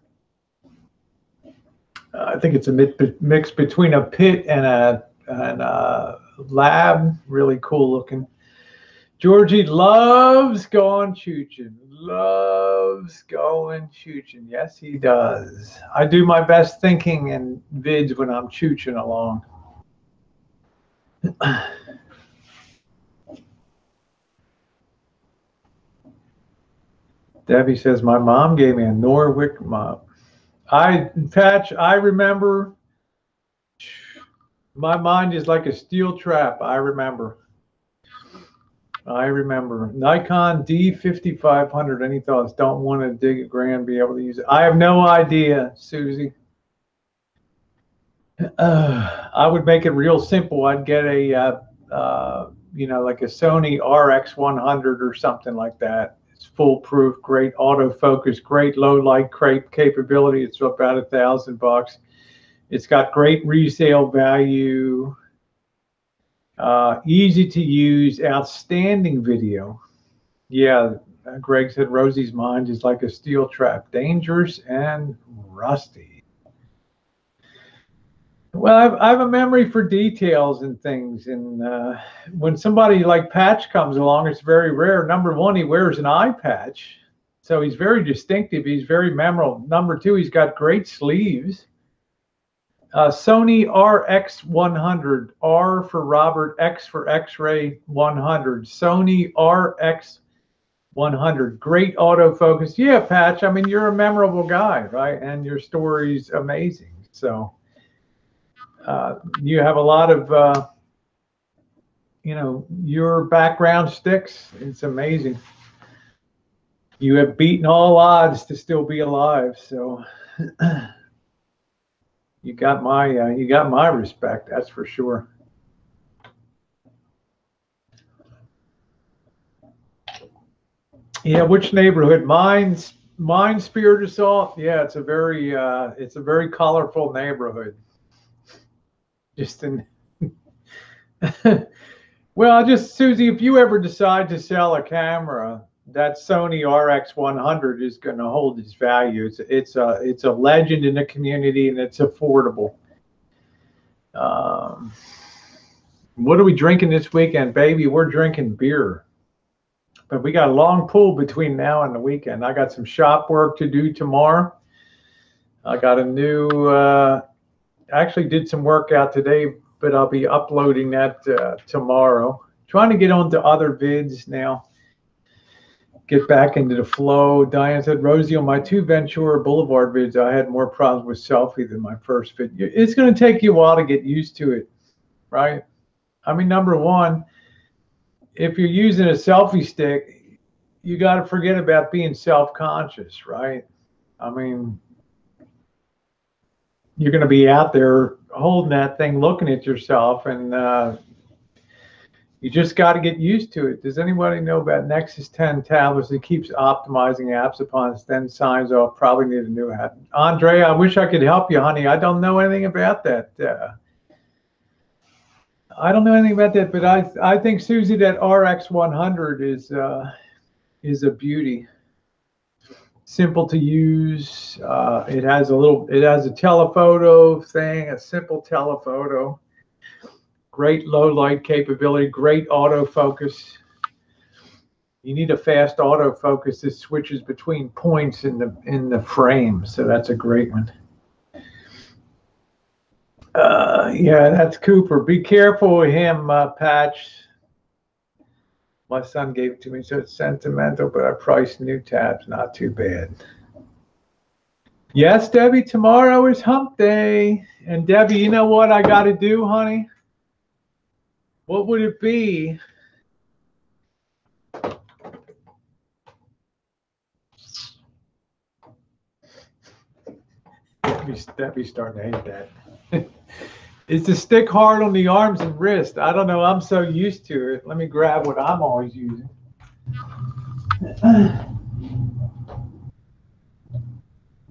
I think it's a mix between a pit and a lab. Really cool looking. Georgie loves going chooching. Loves going chooching. Yes, he does. I do my best thinking and vids when I'm chooching along. Debbie says, my mom gave me a Norwick mop. Patch, I remember. My mind is like a steel trap. I remember. Nikon D5500. Any thoughts? Don't want to dig a grand, be able to use it. I have no idea, Susie. I would make it real simple. I'd get a, like a Sony RX100 or something like that. It's foolproof, great autofocus, great low light capability. It's about $1,000. It's got great resale value. Easy to use, outstanding video. Yeah, Greg said Rosie's mind is like a steel trap, dangerous and rusty. Well, I have a memory for details and things. And when somebody like Patch comes along, it's very rare. Number one, he wears an eye patch. So he's very distinctive. He's very memorable. Number two, he's got great sleeves. Sony RX100, R for Robert, X for X-ray 100. Sony RX100, great autofocus. Yeah, Patch, I mean, you're a memorable guy, right? And your story's amazing. So you have a lot of, your background sticks. It's amazing. You have beaten all odds to still be alive. So you got my respect, that's for sure. Yeah, which neighborhood? Mine's Spirit Assault. Yeah, it's a very colorful neighborhood. Just in well, just Susie, if you ever decide to sell a camera, that Sony RX100 is going to hold its value. It's a legend in the community, and it's affordable. What are we drinking this weekend, baby? We're drinking beer. But we got a long pull between now and the weekend. I got some shop work to do tomorrow. I got a new, actually did some work out today, but I'll be uploading that tomorrow. Trying to get onto other vids now. Get back into the flow. Diane said, Rosie, on my 2 Ventura Boulevard vids, I had more problems with selfie than my first vid. It's going to take you a while to get used to it, right? I mean, number one, if you're using a selfie stick, you got to forget about being self-conscious, right? I mean, you're going to be out there holding that thing, looking at yourself, and you just got to get used to it. Does anybody know about Nexus 10 tablets? It keeps optimizing apps upon then signs off. Probably need a new app. Andre, I wish I could help you, honey. I don't know anything about that. I don't know anything about that, but I think, Susie, that RX100 is a beauty. Simple to use. It has a telephoto thing, a simple telephoto. Great low light capability, great autofocus. You need a fast autofocus that switches between points in the frame, so that's a great one. Yeah, that's Cooper. Be careful with him, Patch. My son gave it to me, so it's sentimental, but I priced new tabs, not too bad. Yes, Debbie, tomorrow is hump day. And Debbie, you know what I got to do, honey? What would it be? Debbie's starting to hate that. Is the stick hard on the arms and wrist? I don't know. I'm so used to it. Let me grab what I'm always using.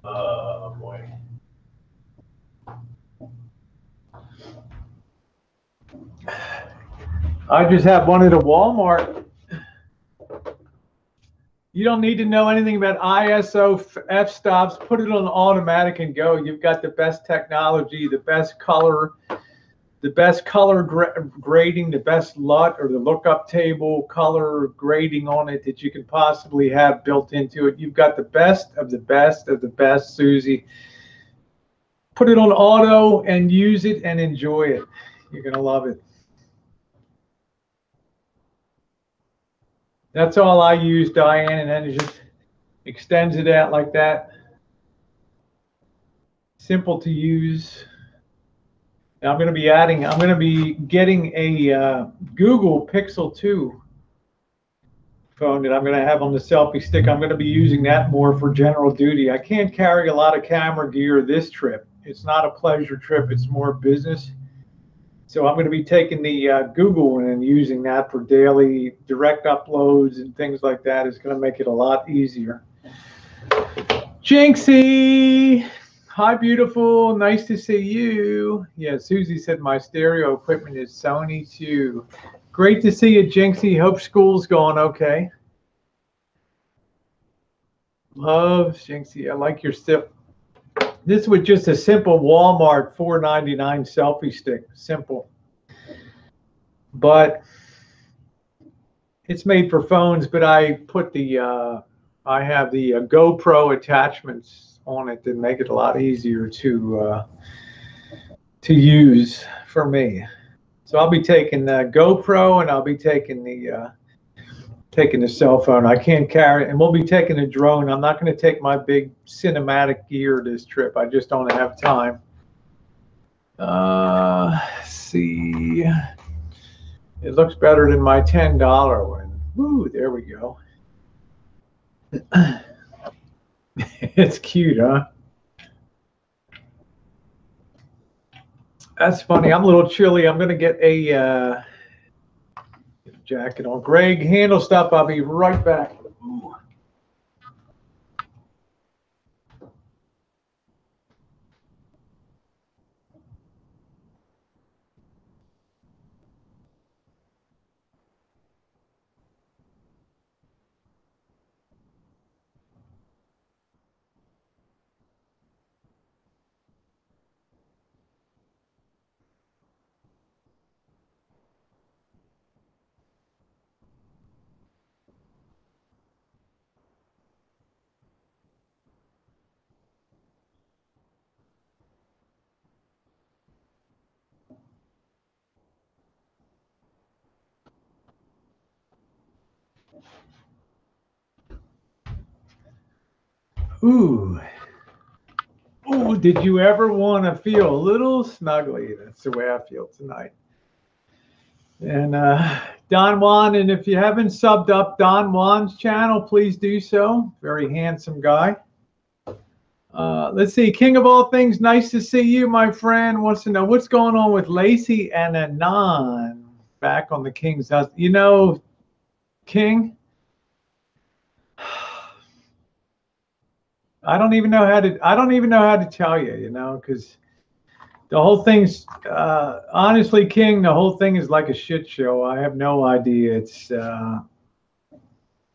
Oh, boy. I just have one at a Walmart. You don't need to know anything about ISO f-stops. Put it on automatic and go. You've got the best technology, the best color grading, the best LUT or the lookup table color grading on it that you can possibly have built into it. You've got the best of the best of the best, Susie. Put it on auto and use it and enjoy it. You're going to love it. That's all I use, Diane, and then it just extends it out like that. Simple to use. Now I'm going to be getting a Google Pixel 2 phone that I'm going to have on the selfie stick. I'm going to be using that more for general duty. I can't carry a lot of camera gear this trip. It's not a pleasure trip. It's more business. So I'm going to be taking the Google one and using that for daily direct uploads and things like that. It's going to make it a lot easier. Jinxie! Hi, beautiful. Nice to see you. Yeah, Susie said my stereo equipment is Sony too. Great to see you, Jinxie. Hope school's going okay. Love, Jinxie. I like your This was just a simple Walmart $4.99 selfie stick. Simple. But it's made for phones, but I put the, I have the GoPro attachments on it that make it a lot easier to use for me. So I'll be taking the GoPro and I'll be taking the cell phone. I can't carry it, and we'll be taking a drone. I'm not going to take my big cinematic gear this trip. I just don't have time. Let's see. It looks better than my $10 one. Woo, there we go. It's cute, huh? That's funny. I'm a little chilly. I'm going to get a jacket on. Greg, handle stuff. I'll be right back. Ooh. Ooh. Oh, did you ever want to feel a little snuggly? That's the way I feel tonight. And Don Juan, and if you haven't subbed up Don Juan's channel, please do so. Very handsome guy. Let's see. King of all things, nice to see you, my friend. Wants to know what's going on with Lacey and Anon back on the King's house. You know, King, I don't even know how to tell you, you know, because the whole thing's honestly, King, the whole thing is like a shit show. I have no idea. It's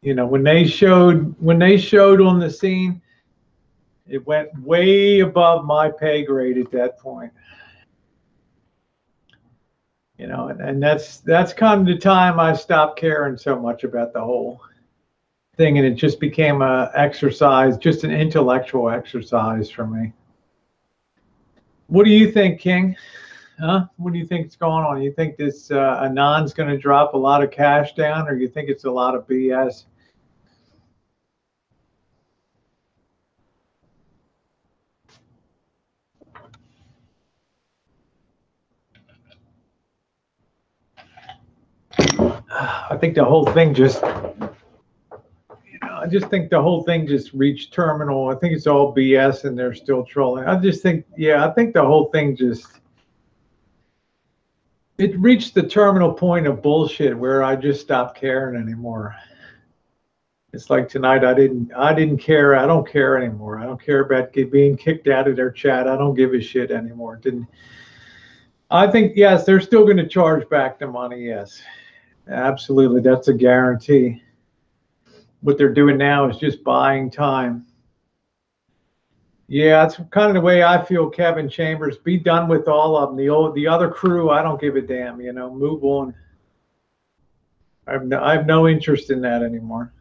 you know, when they showed on the scene, it went way above my pay grade at that point. You know, and that's kind of the time I stopped caring so much about the whole thing, and it just became a exercise, just an intellectual exercise for me. What do you think, King? Huh? What do you think is going on? You think this Anon's going to drop a lot of cash down, or you think it's a lot of BS? I think the whole thing just, you know, I just think the whole thing just reached terminal. I think it's all BS and they're still trolling. I just think, yeah, I think the whole thing just, it reached the terminal point of bullshit where I just stopped caring anymore. It's like tonight, I didn't care. I don't care anymore. I don't care about being kicked out of their chat. I don't give a shit anymore. I think, yes, they're still going to charge back the money. Yes, absolutely. That's a guarantee. What they're doing now is just buying time. Yeah, that's kind of the way I feel, Kevin Chambers. Be done with all of them. The other crew, I don't give a damn, you know, move on. I have no interest in that anymore.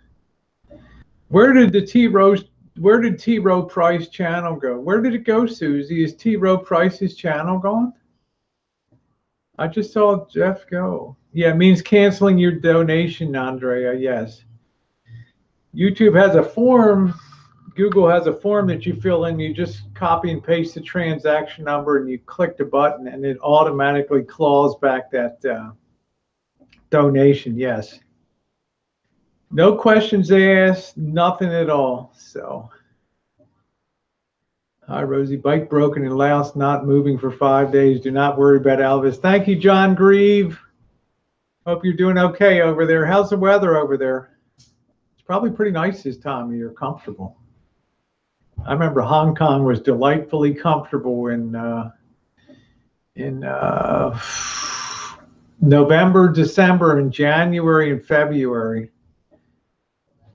Where did T. Rowe Price channel go? Where did it go, Susie? Is T. Rowe Price's channel gone? I just saw Jeff go. Yeah, it means canceling your donation, Andrea. Yes. YouTube has a form. Google has a form that you fill in. You just copy and paste the transaction number and you click the button and it automatically claws back that donation. Yes. No questions asked, nothing at all. So, hi, Rosie. Bike broken in Laos, not moving for 5 days. Do not worry about Elvis. Thank you, John Grieve. Hope you're doing okay over there. How's the weather over there? It's probably pretty nice this time of year, comfortable. I remember Hong Kong was delightfully comfortable in November, December, and January and February.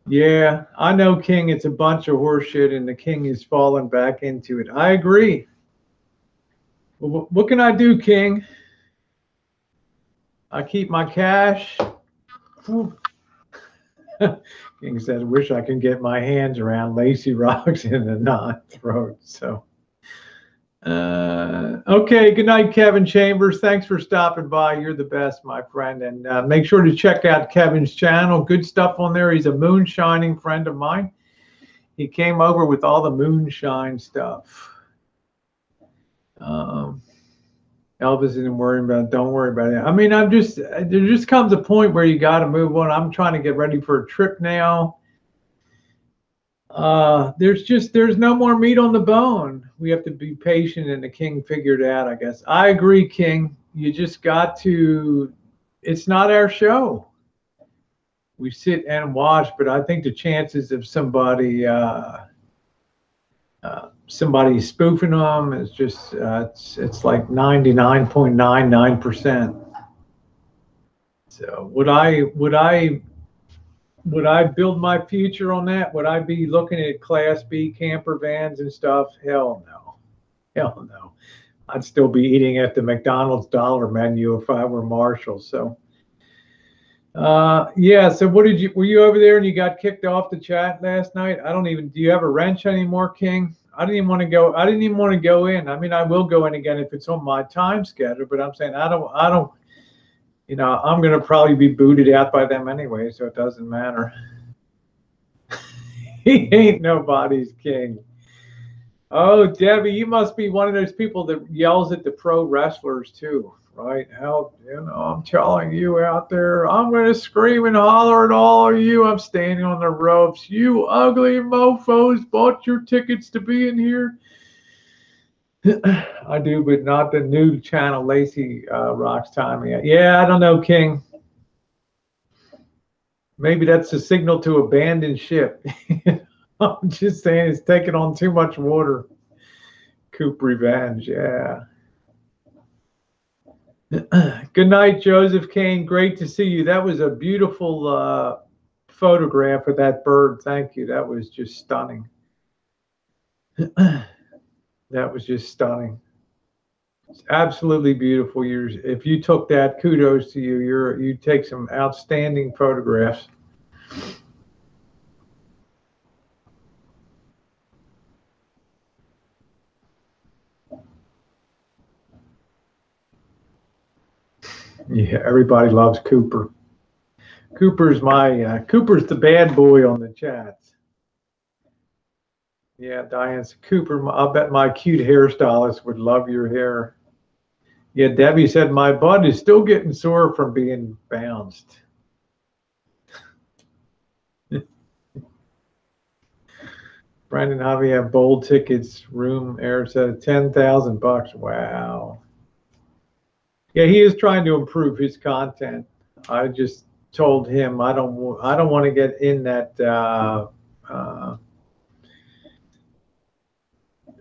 Yeah, I know, King. It's a bunch of horseshit, and the King is falling back into it. I agree. Well, what can I do, King? I keep my cash. King says, "Wish I could get my hands around Lacey rocks in the knot throat." So, okay. Good night, Kevin Chambers. Thanks for stopping by. You're the best, my friend. And make sure to check out Kevin's channel. Good stuff on there. He's a moonshining friend of mine. He came over with all the moonshine stuff. Um, Elvis isn't worrying about it. Don't worry about it. I mean, there just comes a point where you got to move on. I'm trying to get ready for a trip now. There's no more meat on the bone. We have to be patient, and the King figured it out, I guess. I agree, King. You just got to, it's not our show. We sit and watch, but I think the chances of somebody spoofing them is just it's like 99.99%. So would I build my future on that? Would I be looking at Class B camper vans and stuff? Hell no. Hell no. I'd still be eating at the McDonald's dollar menu if I were Marshall. So yeah, so were you over there and you got kicked off the chat last night? Do you have a wrench anymore, King? I didn't even want to go. I didn't even want to go in. I mean, I will go in again if it's on my time schedule, but I'm saying I don't, I'm going to probably be booted out by them anyway, so it doesn't matter. He ain't nobody's king. Oh, Debbie, you must be one of those people that yells at the pro wrestlers too, right? I'm telling you out there, I'm going to scream and holler at all of you. I'm standing on the ropes. You ugly mofos bought your tickets to be in here. I do, but not the new channel Lacey rocks timing. Yeah, I don't know, King. Maybe that's a signal to abandon ship. I'm just saying it's taking on too much water. Coop revenge, yeah. Good night, Joseph Kane. Great to see you. That was a beautiful photograph of that bird. Thank you. That was just stunning. That was just stunning. It's absolutely beautiful. If you took that, kudos to you. You take some outstanding photographs. Yeah, everybody loves Cooper. Cooper's the bad boy on the chats. Yeah, Diane Cooper. I'll bet my cute hairstylist would love your hair. Yeah, Debbie said my butt is still getting sore from being bounced. Brandon Javi have bold tickets. Room air said $10,000. Wow. Yeah, he is trying to improve his content. I just told him I don't want to get in that.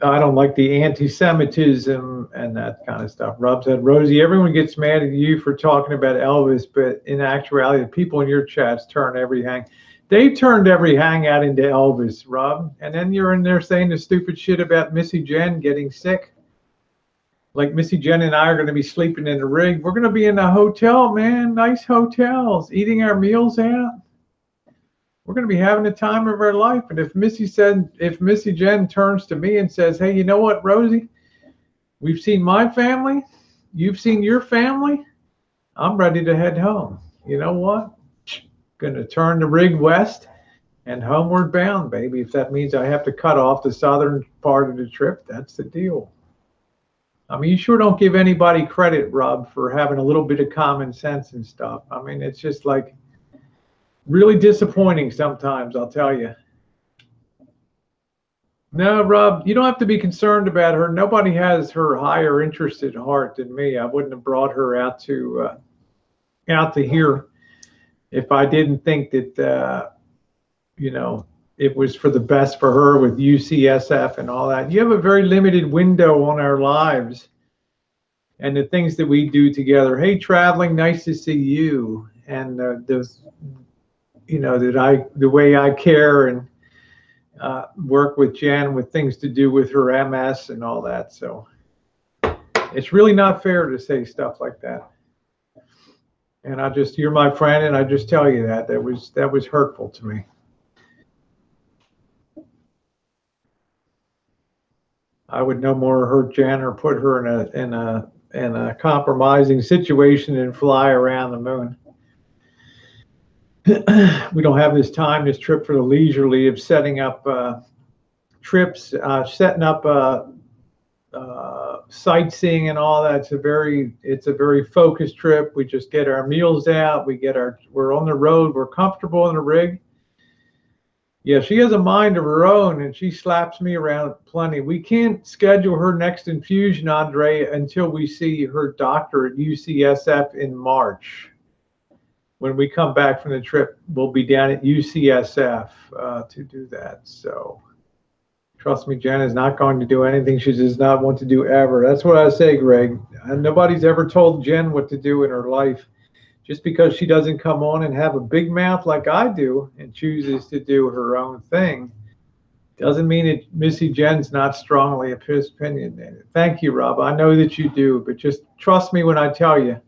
I don't like the anti-Semitism and that kind of stuff. Rob said, Rosie, everyone gets mad at you for talking about Elvis, but in actuality, the people in your chats turn every hang. They turned every hangout into Elvis, Rob. And then you're in there saying the stupid shit about Missy Jen getting sick. Like Missy Jen and I are going to be sleeping in the rig. We're going to be in a hotel, man. Nice hotels, eating our meals out. We're going to be having the time of our life. And if Missy Jen turns to me and says, hey, you know what, Rosie? We've seen my family. You've seen your family. I'm ready to head home. You know what? Going to turn the rig west and homeward bound, baby. If that means I have to cut off the southern part of the trip, that's the deal. I mean, you sure don't give anybody credit, Rob, for having a little bit of common sense and stuff. I mean, it's just like really disappointing sometimes, I'll tell you. No, Rob, you don't have to be concerned about her. Nobody has her higher interest at heart than me. I wouldn't have brought her out to here if I didn't think that it was for the best for her with UCSF and all that. You have a very limited window on our lives and the things that we do together. Hey, traveling, nice to see you. And that the way I care and work with Jen with things to do with her MS and all that. So it's really not fair to say stuff like that. And you're my friend, and I just tell you that was hurtful to me. I would no more hurt Jen or put her in a compromising situation than fly around the moon. We don't have this trip for the leisurely of setting up trips, setting up sightseeing and all that. It's a very focused trip. We just get our meals out. We're on the road. We're comfortable in the rig. Yeah, she has a mind of her own, and she slaps me around plenty. We can't schedule her next infusion, Andre, until we see her doctor at UCSF in March. When we come back from the trip, we'll be down at UCSF to do that. So trust me, Jen is not going to do anything she does not want to do ever. That's what I say, Greg. And nobody's ever told Jen what to do in her life. Just because she doesn't come on and have a big mouth like I do and chooses to do her own thing doesn't mean that Missy Jen's not strongly opinionated. Thank you, Rob. I know that you do, but just trust me when I tell you.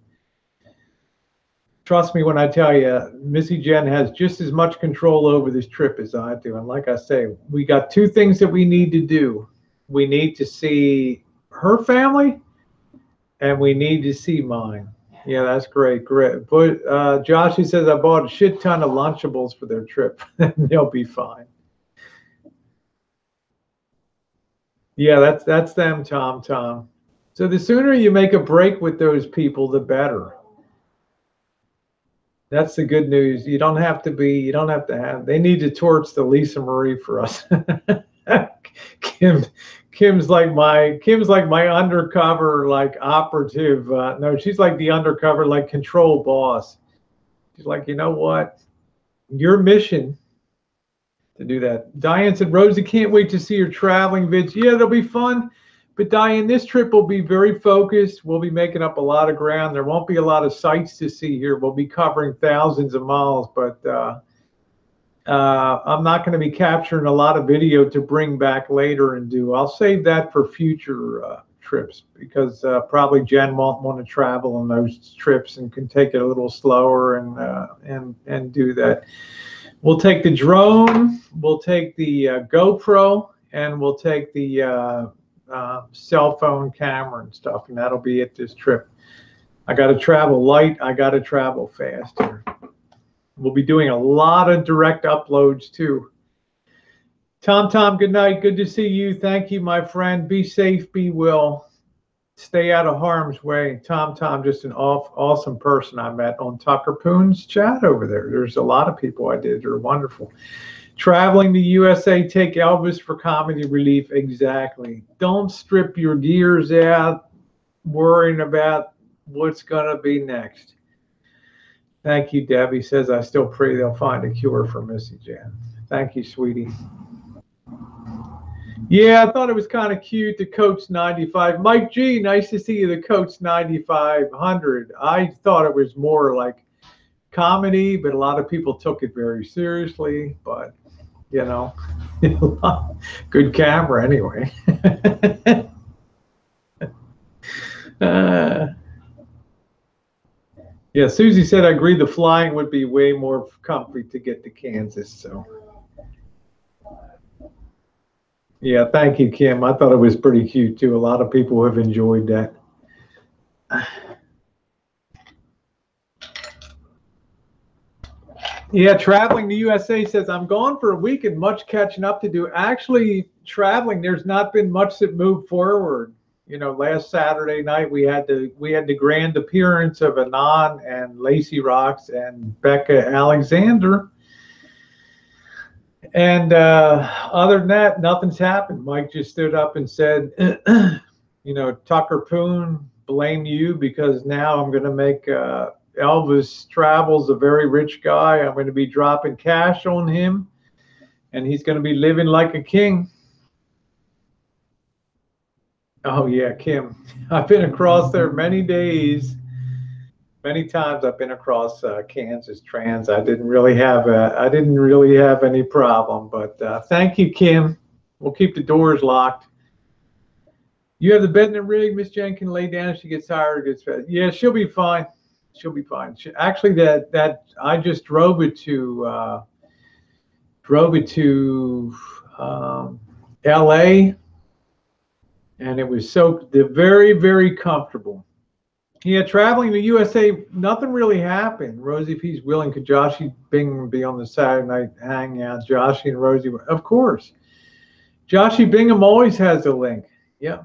Trust me when I tell you, Missy Jen has just as much control over this trip as I do. And like I say, we got two things that we need to do. We need to see her family, and we need to see mine. Yeah, that's great. Great. But Josh, he says, I bought a shit ton of Lunchables for their trip. They'll be fine. Yeah, that's them, Tom. So the sooner you make a break with those people, the better. That's the good news. You don't have to have, they need to torch the Lisa Marie for us. Kim's like my undercover, like operative. No, she's like the undercover, like control boss. She's like, you know what? Your mission to do that. Diane said, Rosie can't wait to see your traveling vids. Yeah, it'll be fun. But Diane, this trip will be very focused. We'll be making up a lot of ground. There won't be a lot of sights to see here. We'll be covering thousands of miles, but I'm not going to be capturing a lot of video to bring back later and do. I'll save that for future trips because probably Jen won't want to travel on those trips and can take it a little slower and do that. We'll take the drone, we'll take the GoPro, and we'll take the cell phone camera and stuff, and that'll be it this trip. I got to travel light. I got to travel fast here. We'll be doing a lot of direct uploads too. Tom, good night. Good to see you. Thank you, my friend. Be safe, be well. Stay out of harm's way. Tom, just an awesome person I met on Tucker Poon's chat over there. There's a lot of people I did. They're wonderful. Traveling to USA, take Elvis for comedy relief. Exactly. Don't strip your gears out worrying about what's going to be next. Thank you, Debbie. Says, I still pray they'll find a cure for Missy Jan. Thank you, sweetie. Yeah, I thought it was kind of cute, the Coach 95. Mike G, nice to see you, the Coach 9500. I thought it was more like comedy, but a lot of people took it very seriously. But, you know, good camera anyway. Yeah, Susie said, I agree the flying would be way more comfy to get to Kansas. So, yeah, thank you, Kim. I thought it was pretty cute, too. A lot of people have enjoyed that. Yeah, traveling to USA says, I'm gone for a week and much catching up to do. Actually, traveling, there's not been much that moved forward. You know, last Saturday night we had the grand appearance of Anon and Lacey Rocks and Becca Alexander. And other than that, nothing's happened. Mike just stood up and said, you know, Tucker Poon, blame you because now I'm going to make Elvis Travels a very rich guy. I'm going to be dropping cash on him, and he's going to be living like a king. Oh, yeah, Kim. I've been across there many days. Many times I've been across Kansas Trans. I didn't really have any problem. But thank you, Kim. We'll keep the doors locked. You have the bed in the rig, Miss Jen can lay down if she gets tired or gets fed. Yeah, she'll be fine. She'll be fine. Actually, that I just drove it to L.A. and it was very, very comfortable. Yeah, traveling to USA, nothing really happened. Rosie, if he's willing, could Joshy Bingham be on the Saturday night hangout? Joshy and Rosie, of course. Joshy Bingham always has a link. Yeah.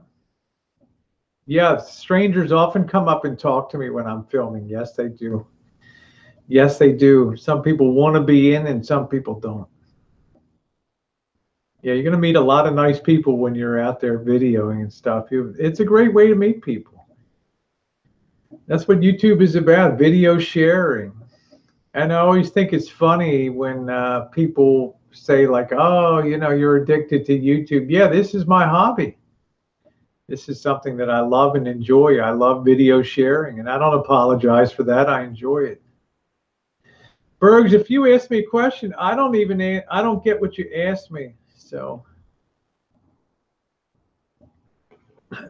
Yeah, strangers often come up and talk to me when I'm filming. Yes, they do. Yes, they do. Some people want to be in and some people don't. Yeah, you're going to meet a lot of nice people when you're out there videoing and stuff. It's a great way to meet people. That's what YouTube is about, video sharing. And I always think it's funny when people say like, oh, you're addicted to YouTube. Yeah, this is my hobby. This is something that I love and enjoy. I love video sharing, and I don't apologize for that. I enjoy it. Bergs, if you ask me a question, I don't get what you asked me. So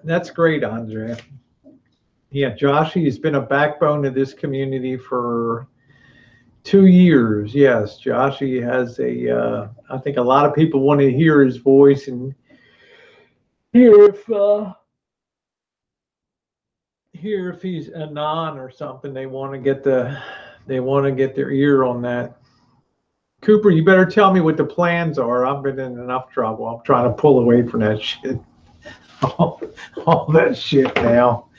that's great, Andrea. Yeah, Joshy has been a backbone of this community for 2 years. Yes, Joshy has I think a lot of people want to hear his voice and hear if he's anon or something. They want to get their ear on that. Cooper, you better tell me what the plans are. I've been in enough trouble. I'm trying to pull away from that shit. All that shit now.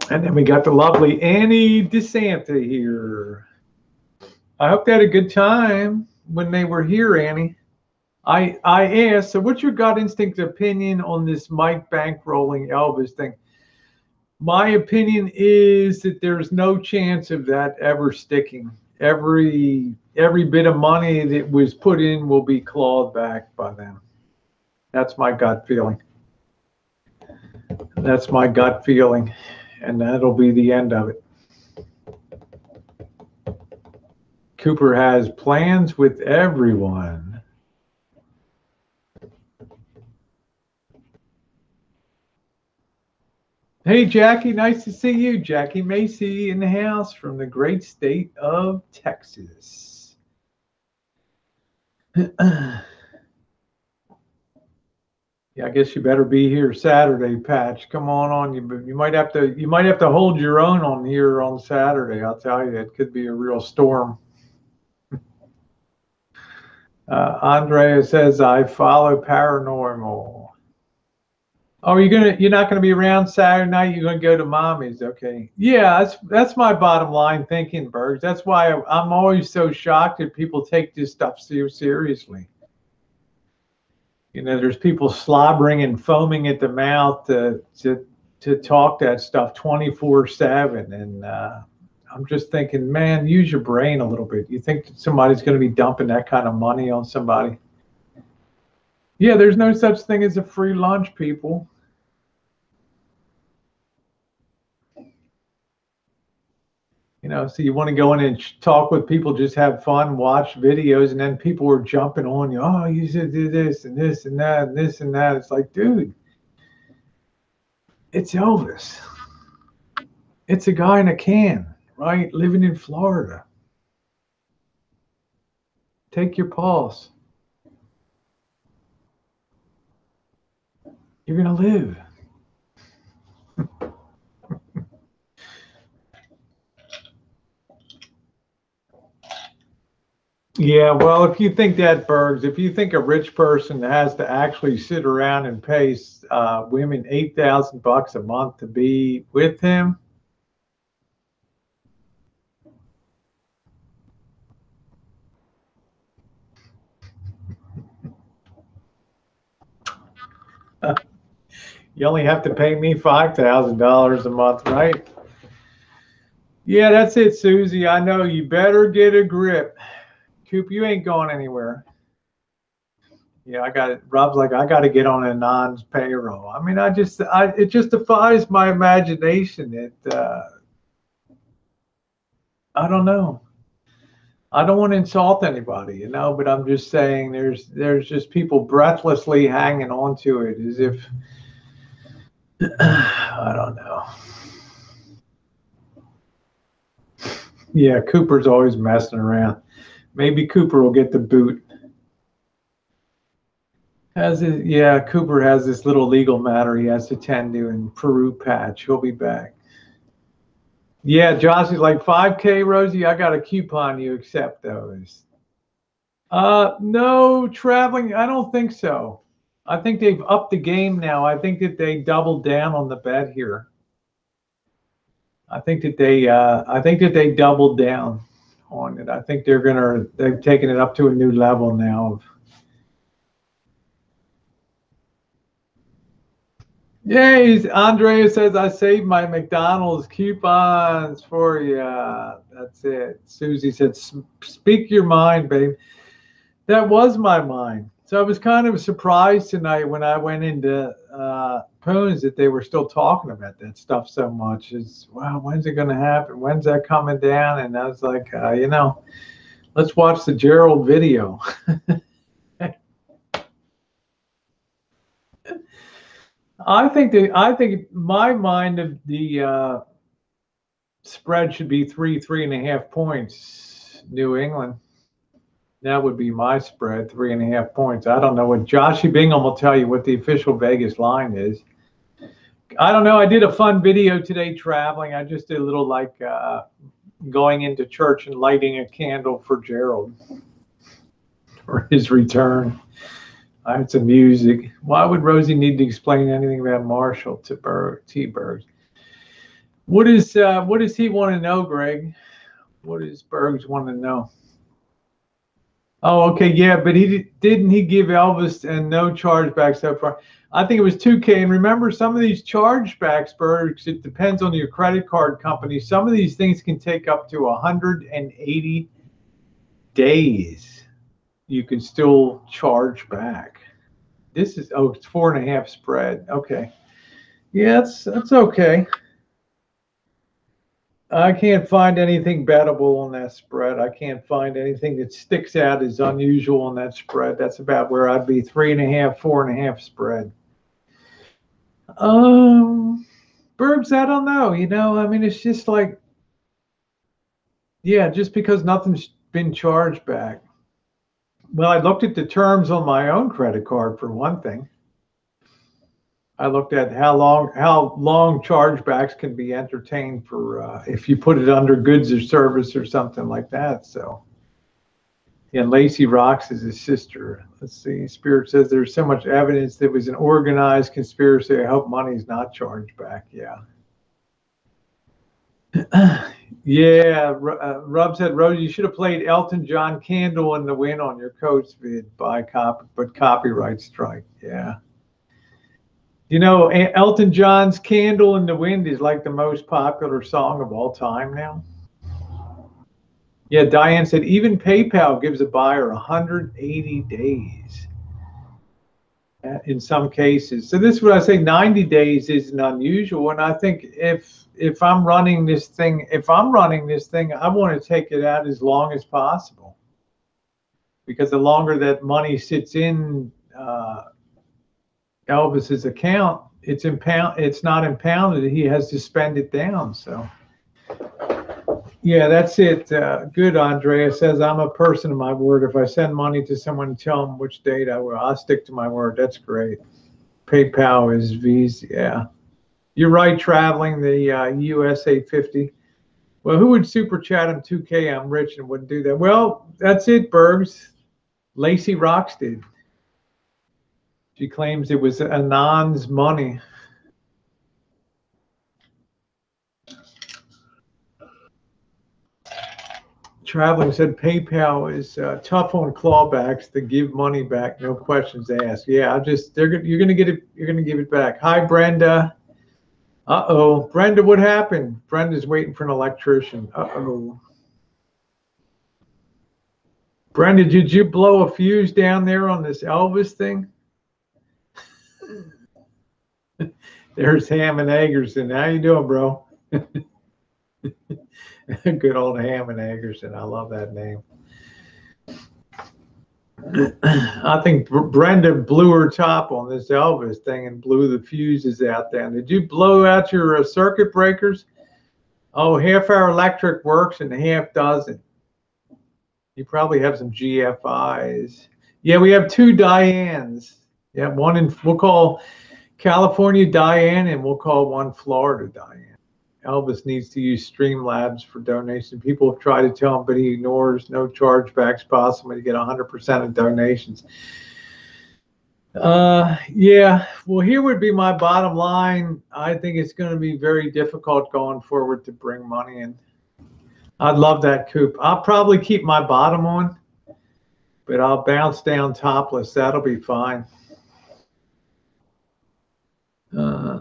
And then we got the lovely Annie DeSanta here. I hope they had a good time when they were here, Annie. I asked, so what's your gut instinct opinion on this Mike bankrolling Elvis thing? My opinion is that there's no chance of that ever sticking. Every bit of money that was put in will be clawed back by them. That's my gut feeling. That's my gut feeling. And that'll be the end of it. Cooper has plans with everyone. Hey, Jackie, nice to see you. Jackie Macy in the house from the great state of Texas. Yeah, I guess you better be here Saturday, Patch. Come on. You might have to hold your own on here on Saturday. I'll tell you, it could be a real storm. Andrea says, I follow paranormal. Oh, you're not gonna be around Saturday night. You're gonna go to mommy's, okay? Yeah, that's my bottom line thinking, Bergs. That's why I'm always so shocked that people take this stuff so seriously. There's people slobbering and foaming at the mouth to talk that stuff 24/7, and I'm just thinking, man, use your brain a little bit. You think that somebody's going to be dumping that kind of money on somebody? Yeah, there's no such thing as a free lunch, people. So you want to go in and talk with people, just have fun, watch videos, and then people are jumping on you. Oh, you should do this and this and that and this and that. It's like, dude, it's Elvis. It's a guy in a can, right? Living in Florida. Take your pulse. You're going to live. Yeah, well, if you think that, Bergs, if you think a rich person has to actually sit around and pay women $8,000 a month to be with him, you only have to pay me $5,000 a month, right? Yeah, that's it, Susie. I know. You better get a grip. Coop, you ain't going anywhere. Yeah, I got it. Rob's like, I got to get on a non's payroll. I mean, it just defies my imagination. I don't know. I don't want to insult anybody, but I'm just saying there's just people breathlessly hanging on to it as if, I don't know. Yeah, Cooper's always messing around. Maybe Cooper will get the boot. Cooper has this little legal matter he has to tend to in Peru patch. He'll be back. Yeah, Josh is like 5K, Rosie. I got a coupon. You accept those? No traveling. I don't think so. I think they've upped the game now. I think that they doubled down on the bet here. I think that they doubled down on it. I think they've taken it up to a new level now. Yay! Andrea says I saved my McDonald's coupons for you. That's it. Susie said, "Speak your mind, babe." That was my mind. So I was kind of surprised tonight when I went into Poons that they were still talking about that stuff so much. It's, wow, when's it going to happen? When's that coming down? And I was like, let's watch the Gerald video. I think my mind of the spread should be 3.5 points. New England. That would be my spread, 3.5 points. I don't know what Joshy Bingham will tell you what the official Vegas line is. I don't know. I did a fun video today traveling. I just did a little like going into church and lighting a candle for Gerald for his return. I had some music. Why would Rosie need to explain anything about Marshall to T-Bergs? What does he want to know, Greg? What does Bergs want to know? Oh, okay, yeah, but didn't he give Elvis and no chargebacks so far? I think it was 2K. And remember, some of these chargebacks, Bergs, it depends on your credit card company. Some of these things can take up to 180 days. You can still charge back. It's 4.5 spread. Okay, yeah, that's okay. I can't find anything bettable on that spread. I can't find anything that sticks out as unusual on that spread. That's about where I'd be. 3.5, 4.5 spread. Bergs, I don't know. I mean, it's just like, yeah, just because nothing's been charged back. Well, I looked at the terms on my own credit card for one thing. I looked at how long chargebacks can be entertained for if you put it under goods or service or something like that. So, yeah, Lacey Rocks is his sister. Let's see. Spirit says there's so much evidence that it was an organized conspiracy. I hope money's not charged back. Yeah. Yeah. Rob said, Rose, you should have played Elton John "Candle in the Wind" on your coach vid but copyright strike. Yeah. Elton John's "Candle in the Wind" is like the most popular song of all time now. Yeah, Diane said even PayPal gives a buyer 180 days in some cases. So this is what I say, 90 days isn't unusual. And I think if I'm running this thing, I want to take it out as long as possible. Because the longer that money sits in Elvis's account, it's not impounded. He has to spend it down. So, yeah, that's it. Good. Andrea says, I'm a person of my word. If I send money to someone and tell them which date I'll stick to my word. That's great. PayPal is Visa. Yeah, you're right. Traveling the USA 50. Well, who would super chat him 2K? I'm rich and wouldn't do that. Well, that's it, Bergs. Lacey Rocks did. She claims it was Anand's money. Traveling said PayPal is tough on clawbacks to give money back, no questions asked. Yeah, you're gonna get it. You're gonna give it back. Hi, Brenda. Brenda, what happened? Brenda's waiting for an electrician. Brenda, did you blow a fuse down there on this Elvis thing? There's Hammond Eggerson. How you doing, bro? Good old Hammond Eggerson. I love that name. I think Brenda blew her top on this Elvis thing and blew the fuses out there. Did you blow out your circuit breakers? Oh, half our electric works and half doesn't. You probably have some GFIs. Yeah, we have two Dianes. Yeah, one in, we'll call California Diane, and we'll call one Florida Diane. Elvis needs to use Streamlabs for donation. People have tried to tell him, but he ignores. No chargebacks possible to get 100% of donations. Yeah, well, here would be my bottom line. I think it's going to be very difficult going forward to bring money in. I'd love that coupe. I'll probably keep my bottom on, but I'll bounce down topless. That'll be fine.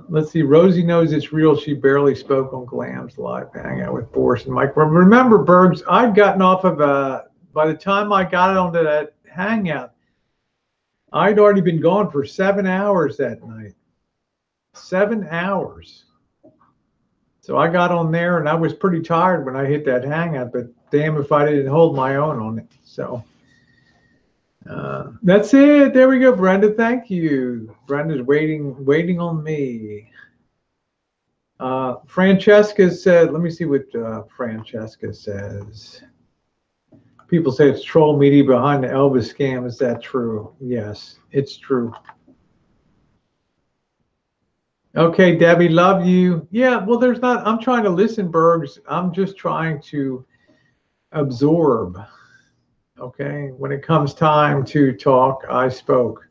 Let's see. Rosie knows it's real. She barely spoke on Glam's live hangout with Boris and Mike. Remember, Bergs, I'd gotten off of by the time I got onto that hangout, I'd already been gone for 7 hours that night. 7 hours. So I got on there and I was pretty tired when I hit that hangout, but damn if I didn't hold my own on it. So that's it. There we go, Brenda. Thank you. Brenda's waiting on me. Francesca said, let me see what Francesca says. People say it's troll media behind the Elvis scam. Is that true? Yes, it's true. Okay, Debbie, love you. Yeah, well, there's not, I'm trying to listen, Bergs. I'm just trying to absorb. Okay, when it comes time to talk, I spoke.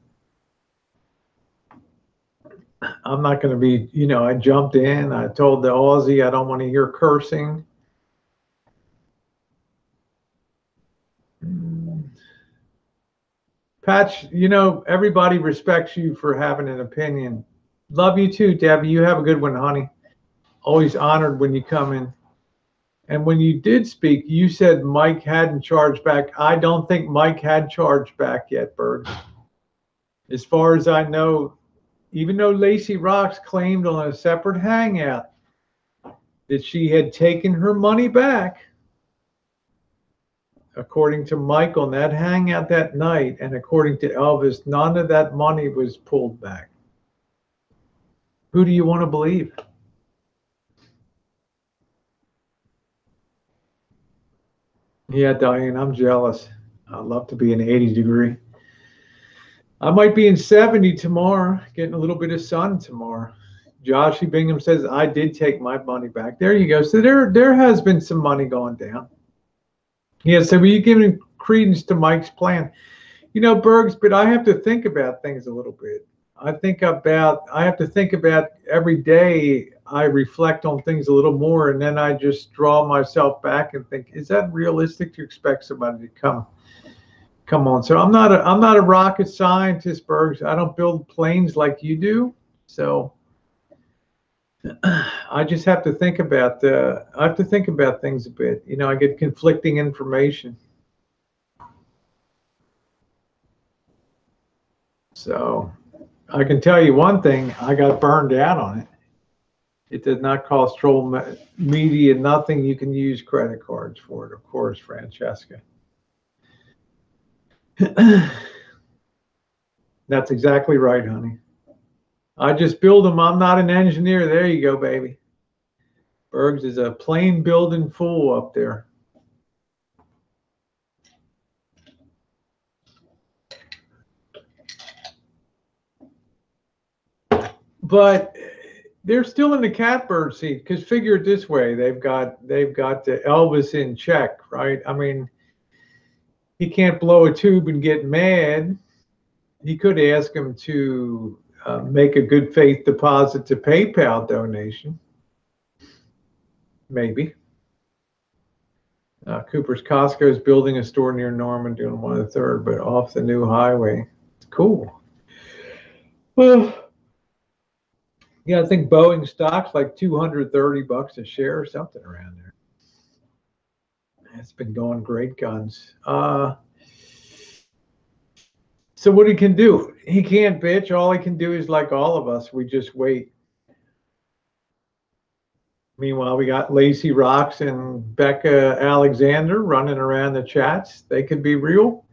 I'm not going to be, you know, I jumped in. I told the Aussie I don't want to hear cursing. Patch, you know, everybody respects you for having an opinion. Love you too, Debbie. You have a good one, honey. Always honored when you come in. And when you did speak, you said Mike hadn't charged back. I don't think Mike had charged back yet, Berg. As far as I know, even though Lacey Rocks claimed on a separate hangout that she had taken her money back, according to Mike on that hangout that night, and according to Elvis, none of that money was pulled back. Who do you want to believe? Yeah, Diane, I'm jealous. I'd love to be in 80 degree. I might be in 70 tomorrow, getting a little bit of sun tomorrow. Joshy Bingham says, I did take my money back. There you go. So there has been some money going down. Yeah, so were you giving credence to Mike's plan? You know, Bergs, but I have to think about things a little bit. I have to think about every day. I reflect on things a little more, and then I just draw myself back and think, is that realistic to expect somebody to come on? So I'm not a rocket scientist, Bergs. I don't build planes like you do. So I just have to think about things a bit. You know, I get conflicting information. So I can tell you one thing, I got burned out on it. It did not cost troll media nothing. You can use credit cards for it, of course, Francesca. That's exactly right, honey. I just build them. I'm not an engineer. There you go, baby. Bergs is a plane building fool up there. But they're still in the catbird seat, because figure it this way, they've got the Elvis in check, right? I mean, he can't blow a tube and get mad. He could ask him to make a good faith deposit to PayPal donation. Maybe. Cooper's Costco is building a store near Norman, doing 1/3, but off the new highway. It's cool. Well, yeah, I think Boeing stock's like $230 a share or something around there. It's been going great guns. So what he can do? He can't bitch. All he can do is like all of us. We just wait. Meanwhile, we got Lacey Rocks and Becca Alexander running around the chats. They could be real.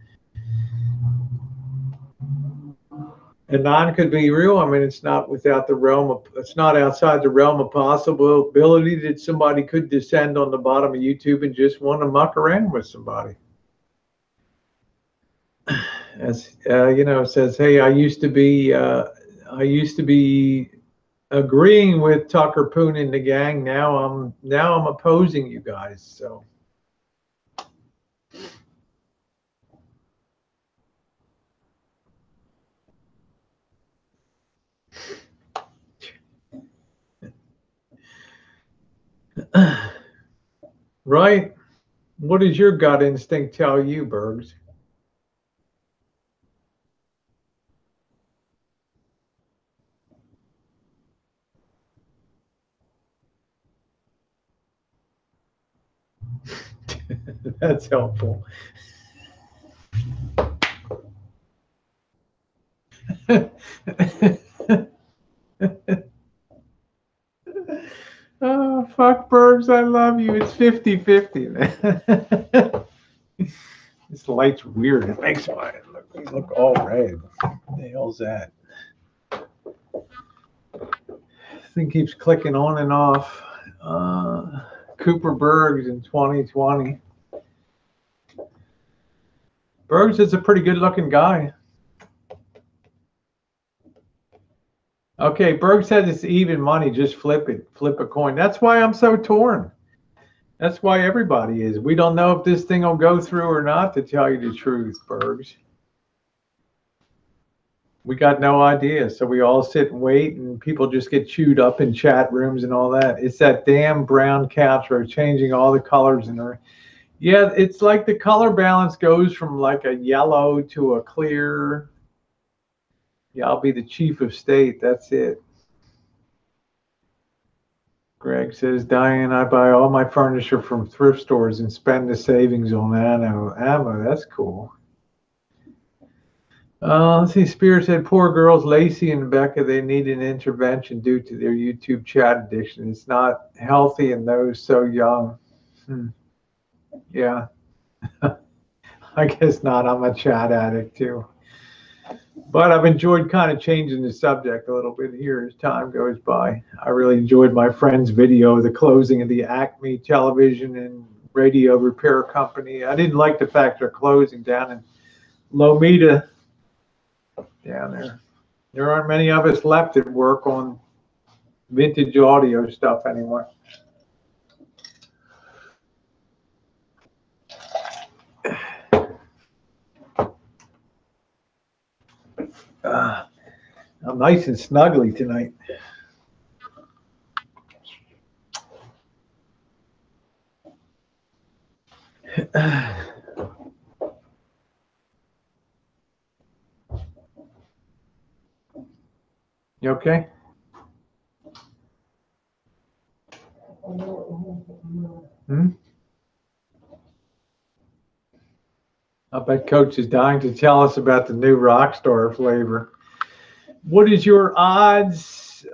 Anon could be real. I mean, it's not without the realm of, it's not outside the realm of possibility that somebody could descend on the bottom of YouTube and just want to muck around with somebody. As you know, says, hey, I used to be agreeing with Tucker Poon and the gang. Now I'm opposing you guys. So. Right? What does your gut instinct tell you, Bergs? That's helpful. Oh, fuck, Bergs, I love you. It's 50-50, man. This light's weird. It makes mine look all red. What the hell's that? This thing keeps clicking on and off. Cooper Bergs in 2020. Bergs is a pretty good looking guy. Okay, Berg said it's even money. Just flip it. Flip a coin. That's why I'm so torn. That's why everybody is. We don't know if this thing will go through or not, to tell you the truth, Bergs. We got no idea. So we all sit and wait, and people just get chewed up in chat rooms and all that. It's that damn brown couch where it's changing all the colors in there. Yeah, it's like the color balance goes from like a yellow to a clear. Yeah, I'll be the chief of state. That's it. Greg says, Diane, I buy all my furniture from thrift stores and spend the savings on ammo. That's cool. Let's see. Spear said, poor girls, Lacey and Becca, they need an intervention due to their YouTube chat addiction. It's not healthy in those so young. Yeah. I guess not. I'm a chat addict too. But I've enjoyed kind of changing the subject a little bit here as time goes by. I really enjoyed my friend's video, the closing of the Acme television and radio repair company. I didn't like the fact they're closing down in Lomita down there. There aren't many of us left that work on vintage audio stuff anymore. I'm nice and snuggly tonight. You okay? I bet Coach is dying to tell us about the new Rockstar flavor. What is your odds?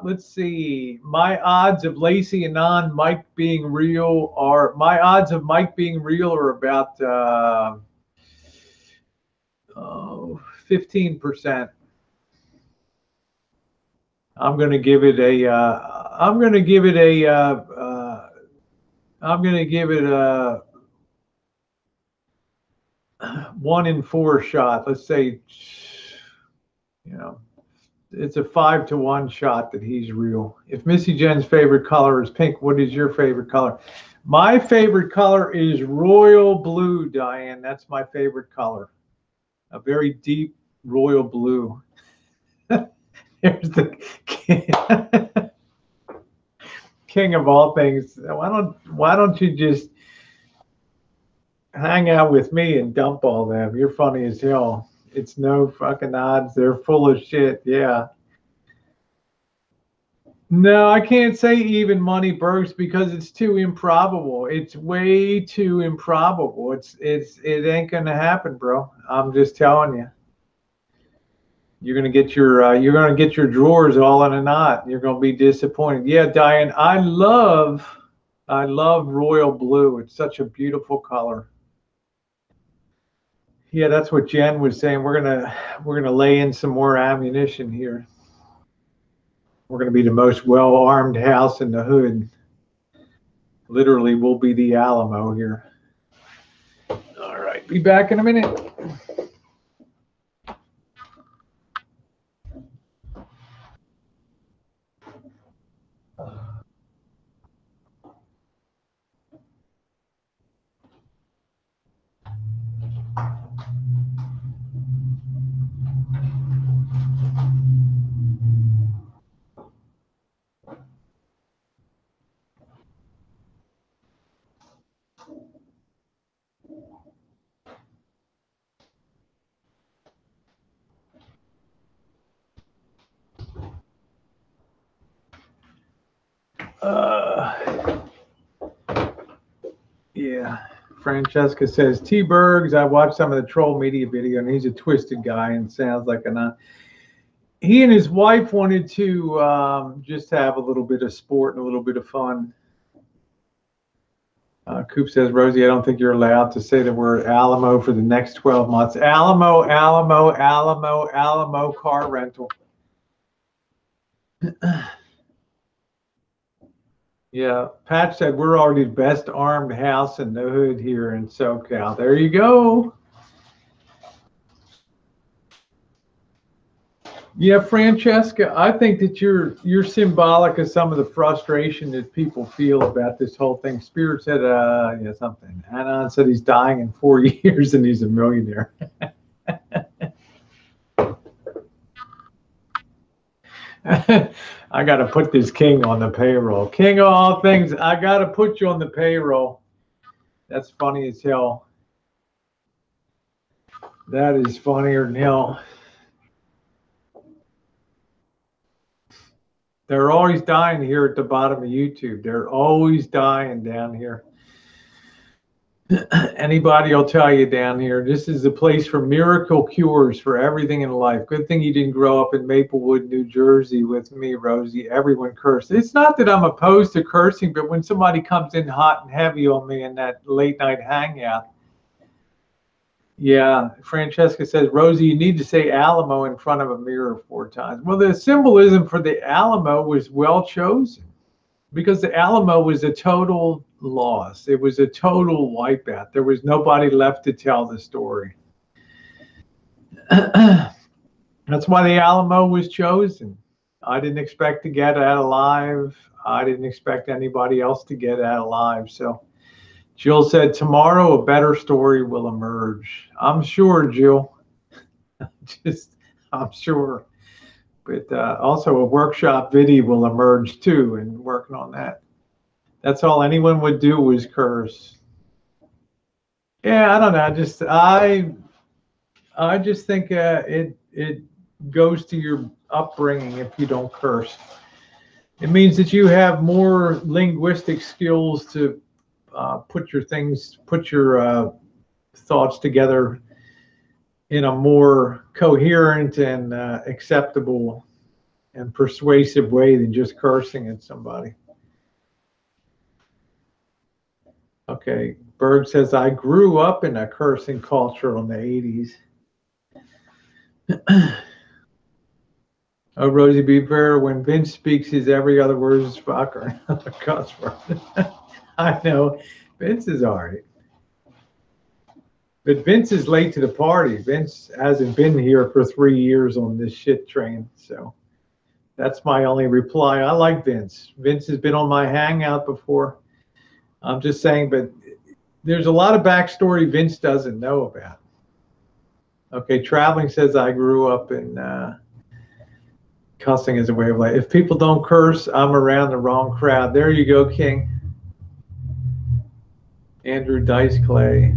Let's see. My odds of Lacey and Mike being real are, my odds of Mike being real are about 15%. I'm going to give it a. I'm going to give it a 1 in 4 shot. Let's say, you know, it's a 5-to-1 shot that he's real. If Missy Jen's favorite color is pink, what is your favorite color? My favorite color is royal blue, Diane. That's my favorite color. A very deep royal blue. There's the king of all things. Why don't you just hang out with me and dump all them? You're funny as hell. It's no fucking odds. They're full of shit. Yeah. No, I can't say even money, Bergs, because it's too improbable. It's way too improbable. It ain't gonna happen, bro. I'm just telling you. you're gonna get your drawers all in a knot. You're gonna be disappointed. Yeah, Diane, I love royal blue. It's such a beautiful color. Yeah, that's what Jen was saying. We're gonna lay in some more ammunition here. We're gonna be the most well-armed house in the hood. Literally, we'll be the Alamo here. All right, be back in a minute. Yeah. Francesca says, T. Bergs, I watched some of the troll media video, and he's a twisted guy and sounds like he and his wife wanted to just have a little bit of sport and a little bit of fun. Coop says, Rosie, I don't think you're allowed to say the word Alamo for the next 12 months. Alamo, Alamo, Alamo, Alamo car rental. Yeah, Patch said we're already the best armed house in the hood here in SoCal. There you go. Yeah, Francesca, I think that you're symbolic of some of the frustration that people feel about this whole thing. Spirit said, yeah, something. Anon said he's dying in 4 years and he's a millionaire. I got to put this king on the payroll. King of all things, I got to put you on the payroll. That's funny as hell. That is funnier than hell. They're always dying here at the bottom of YouTube. They're always dying down here. Anybody will tell you down here, this is a place for miracle cures for everything in life. Good thing you didn't grow up in Maplewood, New Jersey with me, Rosie. Everyone cursed. It's not that I'm opposed to cursing, but when somebody comes in hot and heavy on me in that late night hangout, yeah, Francesca says, Rosie, you need to say Alamo in front of a mirror 4 times. Well, the symbolism for the Alamo was well chosen because the Alamo was a total loss. It was a total wipeout. There was nobody left to tell the story. That's why the Alamo was chosen. I didn't expect to get out alive. I didn't expect anybody else to get out alive. So Jill said, tomorrow a better story will emerge. I'm sure, Jill. I'm sure. But also a workshop video will emerge too, and working on that. That's all anyone would do was curse. Yeah, I don't know. I just think it goes to your upbringing if you don't curse. It means that you have more linguistic skills to put your thoughts together in a more coherent and acceptable and persuasive way than just cursing at somebody. Okay, Berg says, I grew up in a cursing culture in the 80s. Oh, Rosie, be fair, when Vince speaks, his every other word is fuck or another cuss word. I know, Vince is all right. But Vince is late to the party. Vince hasn't been here for 3 years on this shit train. So that's my only reply. I like Vince. Vince has been on my hangout before. I'm just saying, but there's a lot of backstory Vince doesn't know about. Okay, Traveling says I grew up in cussing as a way of life. If people don't curse, I'm around the wrong crowd. There you go, King. Andrew Dice Clay.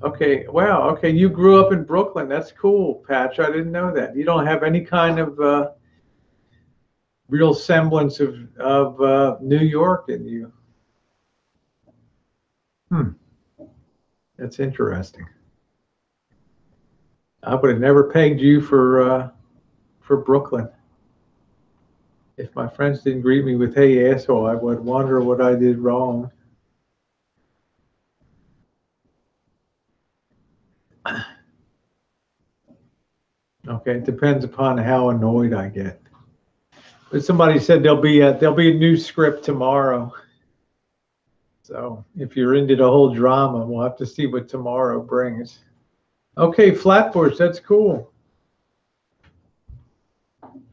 Okay, wow. Okay, you grew up in Brooklyn. That's cool, Patch. I didn't know that. You don't have any kind of real semblance of New York in you. That's interesting. I would have never pegged you for Brooklyn. If my friends didn't greet me with "Hey asshole," I would wonder what I did wrong. Okay, it depends upon how annoyed I get. But somebody said there'll be a new script tomorrow. So if you're into the whole drama, we'll have to see what tomorrow brings. Okay, Flatbush, that's cool.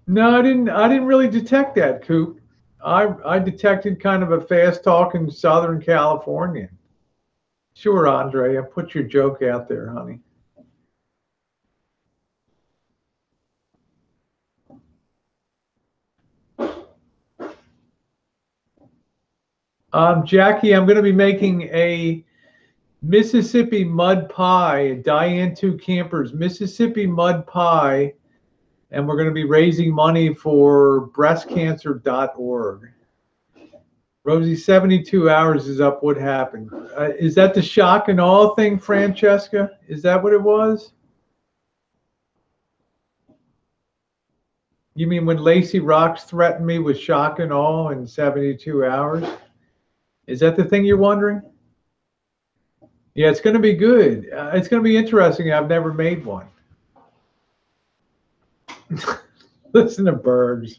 No, I didn't really detect that, Coop. I detected kind of a fast talking Southern Californian. Sure, Andre, I put your joke out there, honey. Jackie, I'm going to be making a Mississippi mud pie, Diane Two Campers Mississippi mud pie, and we're going to be raising money for breastcancer.org. Rosie, 72 hours is up. What happened? Is that the shock and awe thing, Francesca? Is that what it was? You mean when Lacey Rocks threatened me with shock and awe in 72 hours? Is that the thing you're wondering? Yeah, it's going to be good. It's going to be interesting. I've never made one. Listen to Bergs.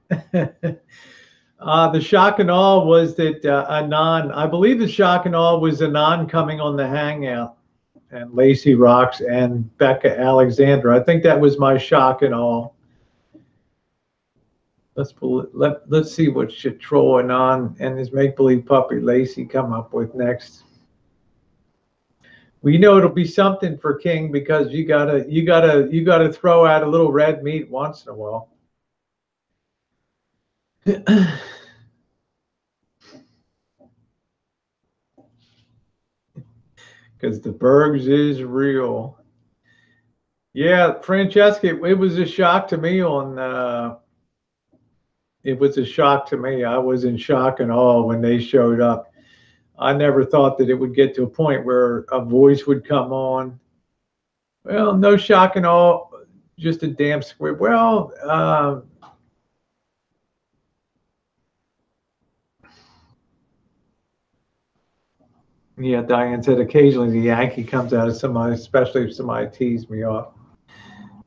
The shock and awe was that I believe the shock and awe was Anon coming on the Hangout and Lacey Rocks and Becca Alexander. I think that was my shock and awe. Let's see what should Troll Anon and his make-believe puppy Lacey come up with next. Well, you know it'll be something for King because you gotta throw out a little red meat once in a while. Because the Bergs is real. Yeah, Francesca, it was a shock to me it was a shock to me. I was in shock and awe when they showed up. I never thought that it would get to a point where a voice would come on. Well, no shock and awe, just a damn squib. Well, yeah, Diane said occasionally the Yankee comes out of somebody, especially if somebody teased me off.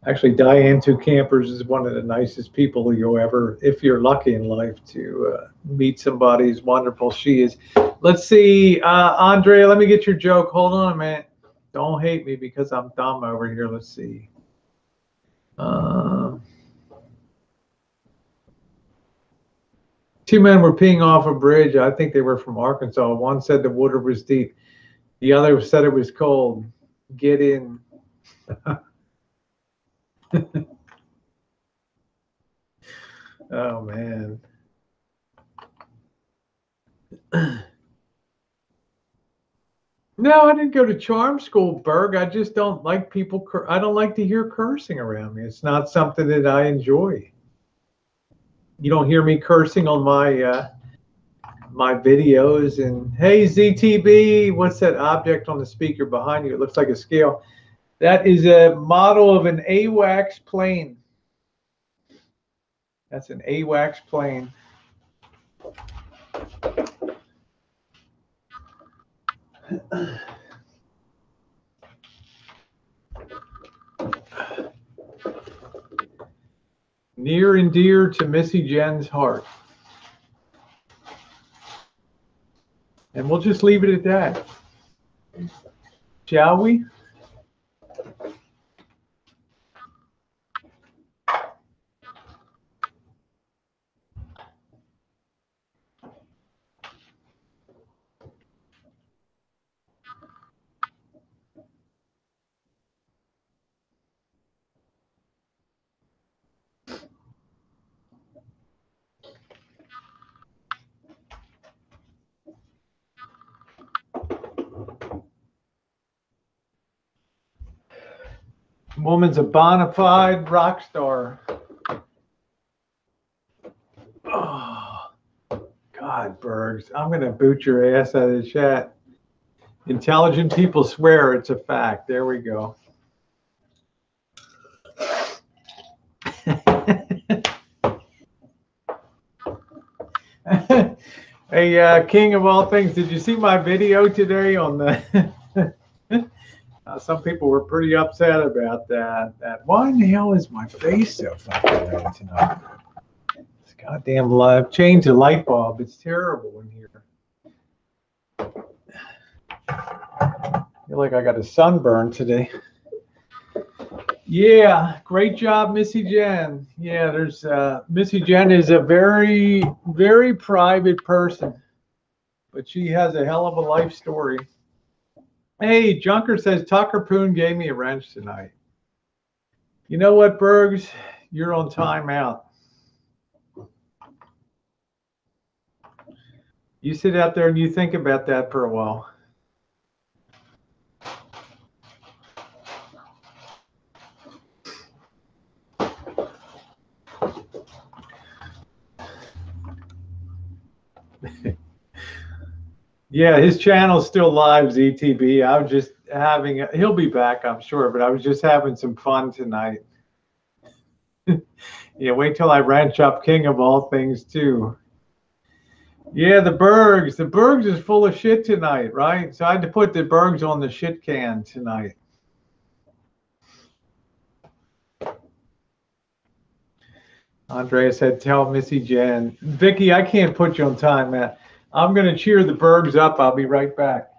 Actually, Diane Two Campers is one of the nicest people you'll ever, if you're lucky in life, to meet somebody as wonderful she is. Let's see, Andrea, let me get your joke. Hold on a minute. Don't hate me because I'm dumb over here. Let's see. Two men were peeing off a bridge. I think they were from Arkansas. One said the water was deep. The other said it was cold. Get in. Oh, man. No, I didn't go to charm school, Berg. I just don't like people. I don't like to hear cursing around me. It's not something that I enjoy. You don't hear me cursing on my videos. And hey, ZTB, what's that object on the speaker behind you? It looks like a scale. That is a model of an AWACS plane. That's an AWACS plane. Near and dear to Missy Jen's heart. And we'll just leave it at that. Shall we? Woman's a bona fide rock star. Oh, God, Bergs. I'm going to boot your ass out of the chat. Intelligent people swear it's a fact. There we go. Hey, king of all things, did you see my video today on the some people were pretty upset about that. Why in the hell is my face so fucking red tonight? This goddamn light. Change the light bulb. It's terrible in here. I feel like I got a sunburn today. Yeah, great job, Missy Jen. Yeah, there's Missy Jen is a very, very private person, but she has a hell of a life story. Hey, Junker says Tucker Poon gave me a wrench tonight. You know what, Bergs? You're on timeout. You sit out there and you think about that for a while. Yeah, his channel's still live, ZTB. I was just having, he'll be back, I'm sure, but I was just having some fun tonight. Yeah, wait till I ranch up King of all things, too. Yeah, the Bergs. The Bergs is full of shit tonight, right? So I had to put the Bergs on the shit can tonight. Andrea said, tell Missy Jen. Vicky, I can't put you on time, man. I'm going to cheer the Bergs up. I'll be right back.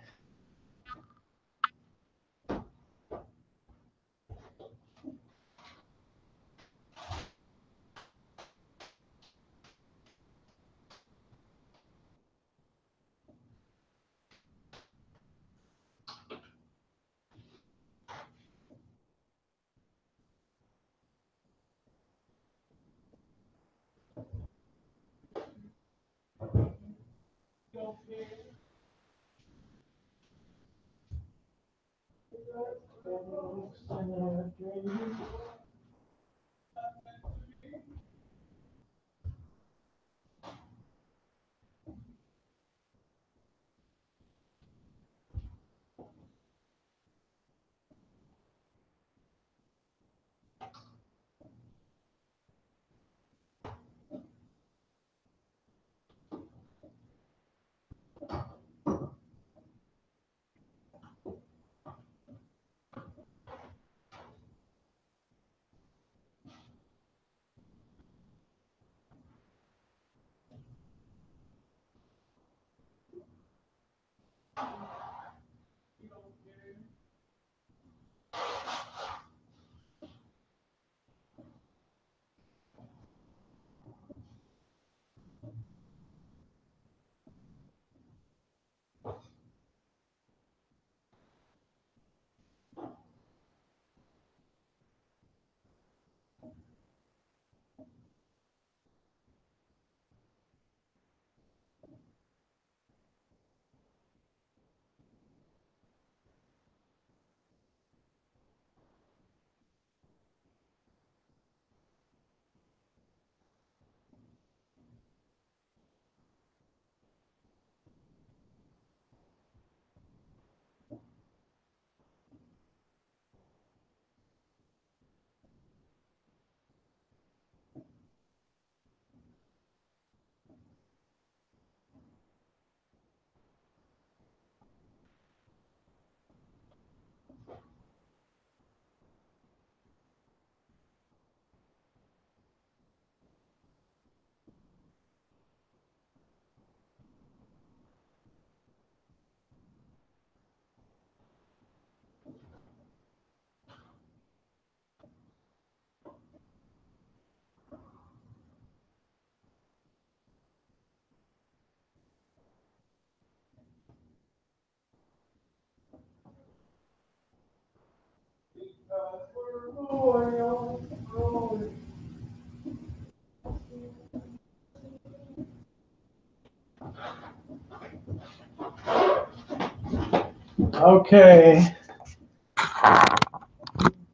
Okay.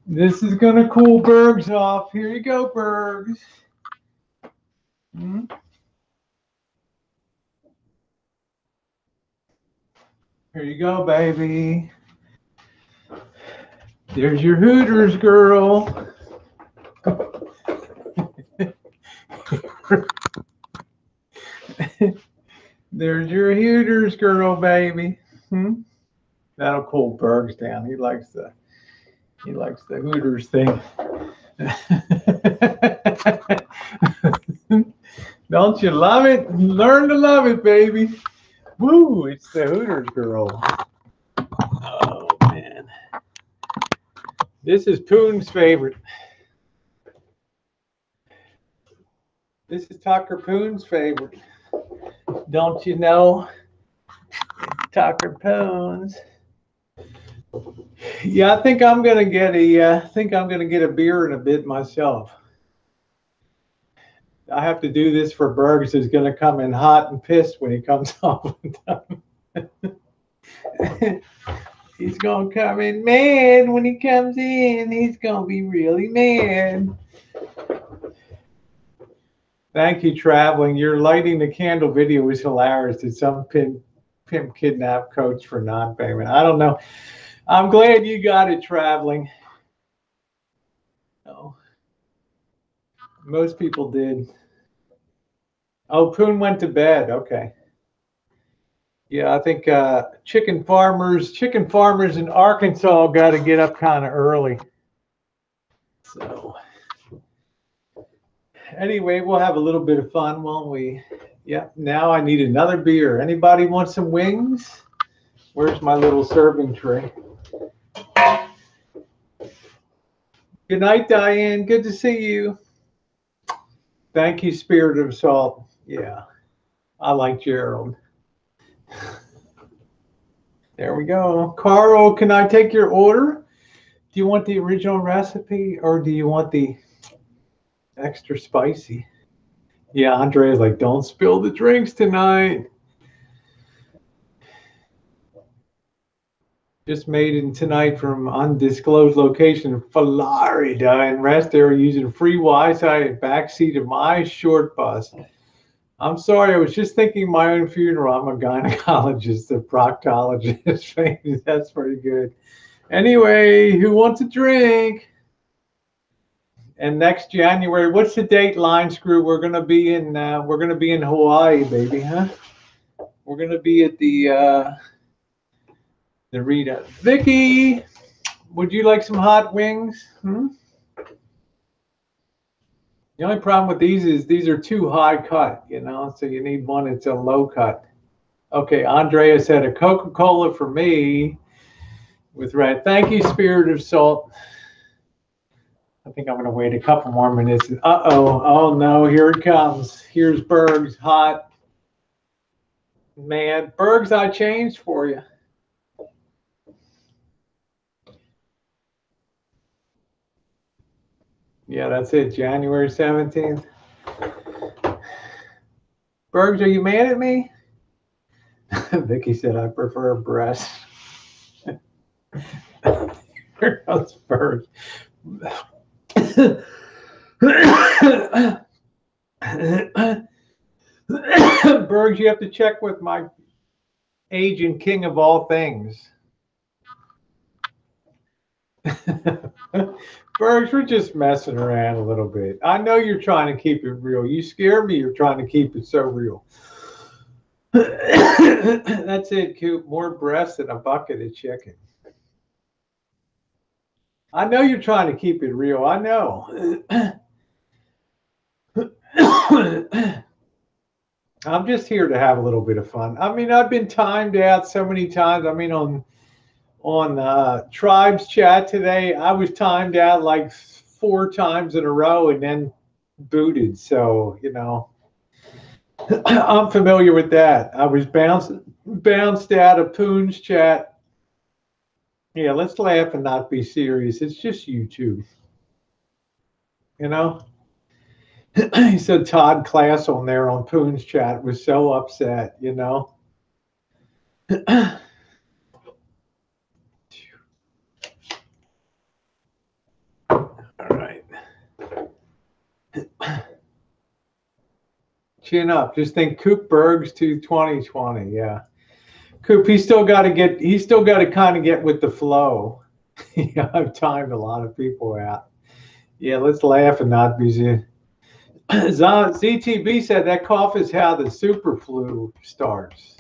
This is going to cool Bergs off. Here you go, Bergs. Here you go, baby. There's your Hooters girl. There's your Hooters girl, baby. That'll cool Bergs down. He likes the Hooters thing. Don't you love it? Learn to love it, baby. Woo! It's the Hooters girl. Oh man, this is Poon's favorite. This is Tucker Poon's favorite. Don't you know? Tucker Poon's. Yeah, I think I'm gonna get a beer in a bit myself. I have to do this for Bergs, who's gonna come in hot and pissed when he comes home. He's gonna come in mad when he comes in. He's gonna be really mad. Thank you, Traveling. Your lighting the candle video was hilarious. Did some pimp kidnap coach for non-payment? I don't know. I'm glad you got it, Traveling. Oh, most people did. Oh, Poon went to bed. Okay. Yeah, I think chicken farmers in Arkansas got to get up kind of early. So anyway, we'll have a little bit of fun, won't we? Yeah, now I need another beer. Anybody want some wings? Where's my little serving tray? Good night, Diane. Good to see you. Thank you, Spirit of Salt. Yeah, I like Gerald. There we go. Carl, can I take your order? Do you want the original recipe or do you want the extra spicy? Yeah, Andrea's like, don't spill the drinks tonight. Just made it tonight from undisclosed location in Florida and rest area using free Wi-Fi at backseat of my short bus. I'm sorry, I was just thinking my own funeral. I'm a gynecologist, a proctologist. That's pretty good. Anyway, who wants a drink? And next January, what's the date, Line Screw? We're gonna be in Hawaii, baby, huh? We're gonna be at the Rita. Vicky, would you like some hot wings? The only problem with these is these are too high cut, so you need one that's a low cut. Okay, Andrea said a Coca-Cola for me with red. Thank you, Spirit of Salt. I think I'm going to wait a couple more minutes. Uh-oh. Oh, no. Here it comes. Here's Bergs hot. Man, Bergs, I changed for you. Yeah, that's it. January 17th. Bergs, are you mad at me? Vicky said, I prefer breast. Here comes Bergs. Bergs, you have to check with my agent, king of all things. Bergs, we're just messing around a little bit. I know you're trying to keep it real. You scare me. You're trying to keep it so real. That's it, Coop. More breast than a bucket of chicken. I know you're trying to keep it real. I know. I'm just here to have a little bit of fun. I mean, I've been timed out so many times. I mean, on Tribes chat today, I was timed out like 4 times in a row and then booted. So, I'm familiar with that. I was bounced out of Poon's chat. Yeah, let's laugh and not be serious. It's just YouTube. He said Todd Class on there on Poon's chat was so upset, All right. Chin up. Just think Coop Bergs to 2020. Yeah. Coop, he's still got to kind of get with the flow. I've timed a lot of people out. Yeah, let's laugh and not be. ZTB said that cough is how the super flu starts.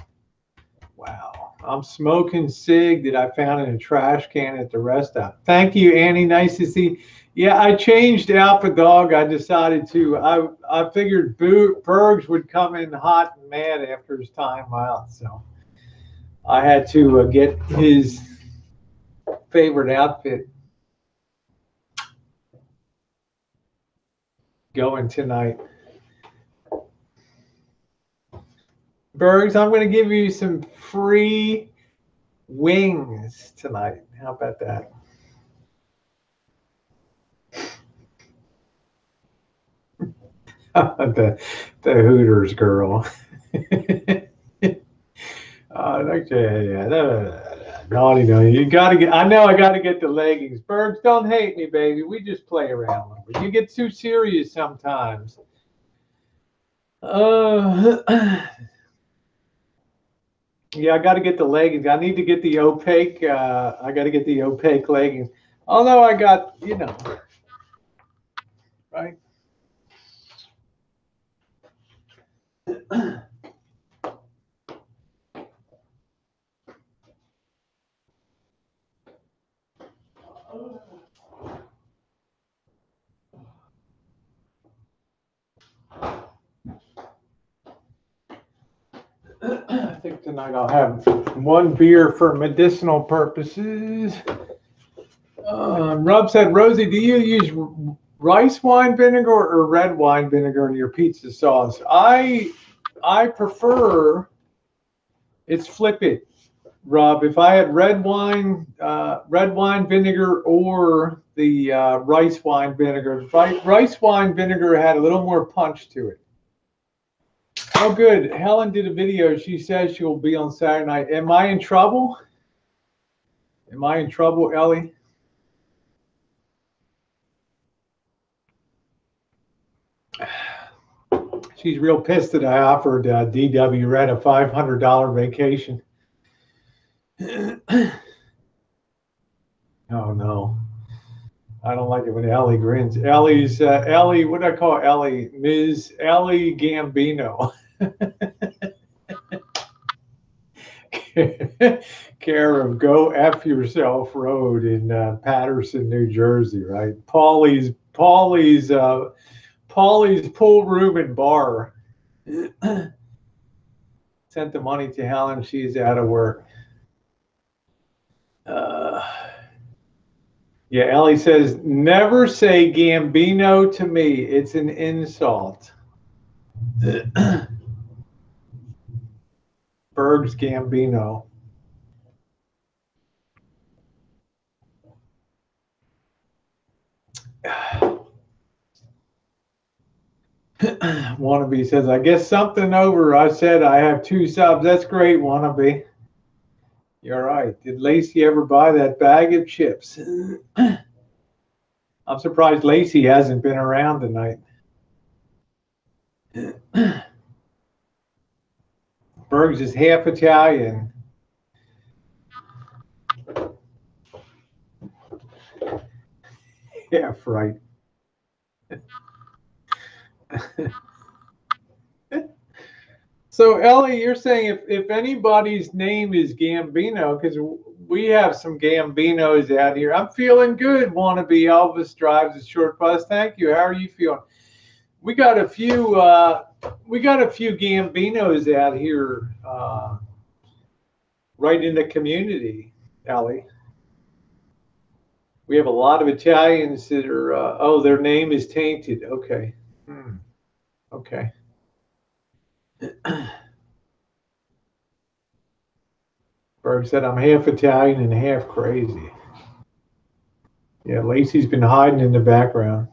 Wow. I'm smoking cig that I found in a trash can at the rest stop. Thank you, Annie. Nice to see. Yeah, I changed Alpha Dog. I decided to. I figured Bergs would come in hot and mad after his time out, so I had to get his favorite outfit going tonight. Bergs, I'm going to give you some free wings tonight. How about that? the Hooters girl. Naughty, no. You gotta get. I know I gotta get the leggings. Bergs, don't hate me, baby. We just play around a little bit. You get too serious sometimes. Yeah, I got to get the leggings. I need to get the opaque. I got to get the opaque leggings. Although I got, right? I think tonight I'll have one beer for medicinal purposes. Rob said, Rosie, do you use rice wine vinegar or red wine vinegar in your pizza sauce? I prefer it's flip it, Rob. If I had red wine vinegar or the rice wine vinegar, rice wine vinegar had a little more punch to it. Oh, good. Helen did a video. She says she will be on Saturday night. Am I in trouble? Am I in trouble, Ellie? She's real pissed that I offered DW Red a $500 vacation. Oh, no. I don't like it when Ellie grins. Ellie, what do I call Ellie? Ms. Ellie Gambino. Care of Go F Yourself Road in Patterson, New Jersey, right? Paulie's Pool Room and Bar. Sent the money to Helen. She's out of work. Yeah, Ellie says, never say Gambino to me. It's an insult. Berg's Gambino. Wannabe says, I guess something over. I said I have 2 subs. That's great, Wannabe. You're right. Did Lacey ever buy that bag of chips? I'm surprised Lacey hasn't been around tonight. Bergs is half Italian. Half right. So Ellie, you're saying if anybody's name is Gambino, because we have some Gambinos out here. I'm feeling good. Wannabe Elvis drives a short bus. Thank you. How are you feeling? We got a few. We got a few Gambinos out here, right in the community, Ellie. We have a lot of Italians that are. Oh, their name is tainted. Okay. Okay. Berg said, I'm half Italian and half crazy. Yeah, Lacey's been hiding in the background.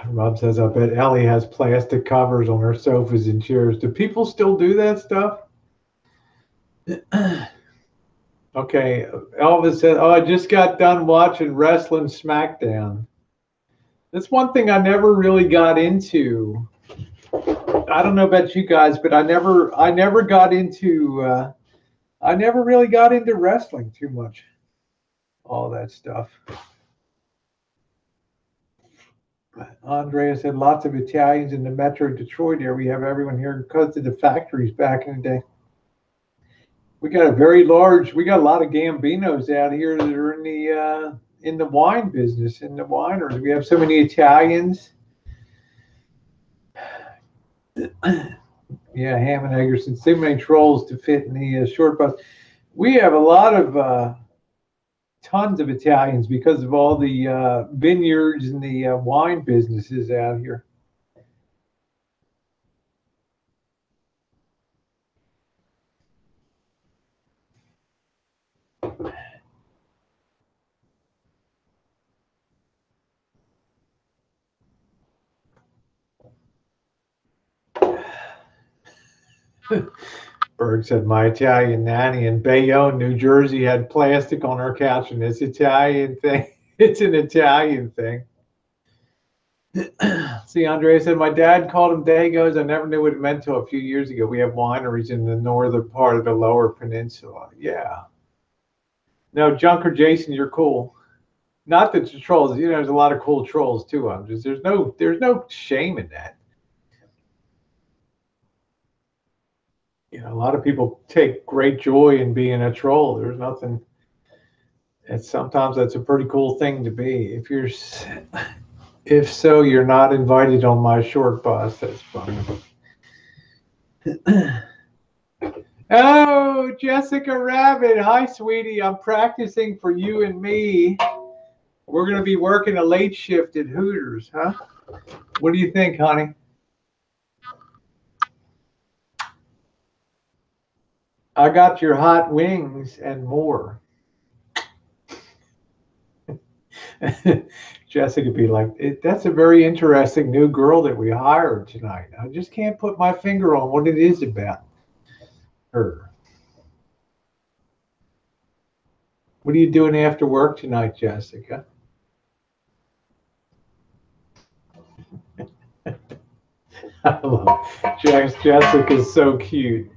Rob says, I bet Ellie has plastic covers on her sofas and chairs. Do people still do that stuff? Okay, Elvis said, oh, I just got done watching Wrestling SmackDown. That's one thing I never really got into. I don't know about you guys, but I never got into, I never really got into wrestling too much. All that stuff. Andrea said lots of Italians in the Metro Detroit area. We have everyone here because of the factories back in the day. We got a lot of Gambinos out here that are in the wine business, in the wineries. We have so many Italians. Yeah, ham and Eggerson. So many trolls to fit in the short bus. We have a lot of tons of Italians because of all the vineyards and the wine businesses out here. Berg said, my Italian nanny in Bayonne, New Jersey, had plastic on her couch, and it's Italian thing. It's an Italian thing. See, Andrea said, my dad called them Dagos. I never knew what it meant until a few years ago. We have wineries in the northern part of the lower peninsula. Yeah. No, Junker Jason, you're cool. Not that the trolls, there's a lot of cool trolls too. I'm just there's no shame in that. A lot of people take great joy in being a troll. There's nothing. And sometimes that's a pretty cool thing to be. If so, you're not invited on my short bus. That's funny. Oh, Jessica Rabbit. Hi, sweetie. I'm practicing for you and me. We're going to be working a late shift at Hooters, huh? What do you think, honey? I got your hot wings and more. Jessica be like, that's a very interesting new girl that we hired tonight. I just can't put my finger on what it is about her. What are you doing after work tonight, Jessica? I love Jessica's so cute.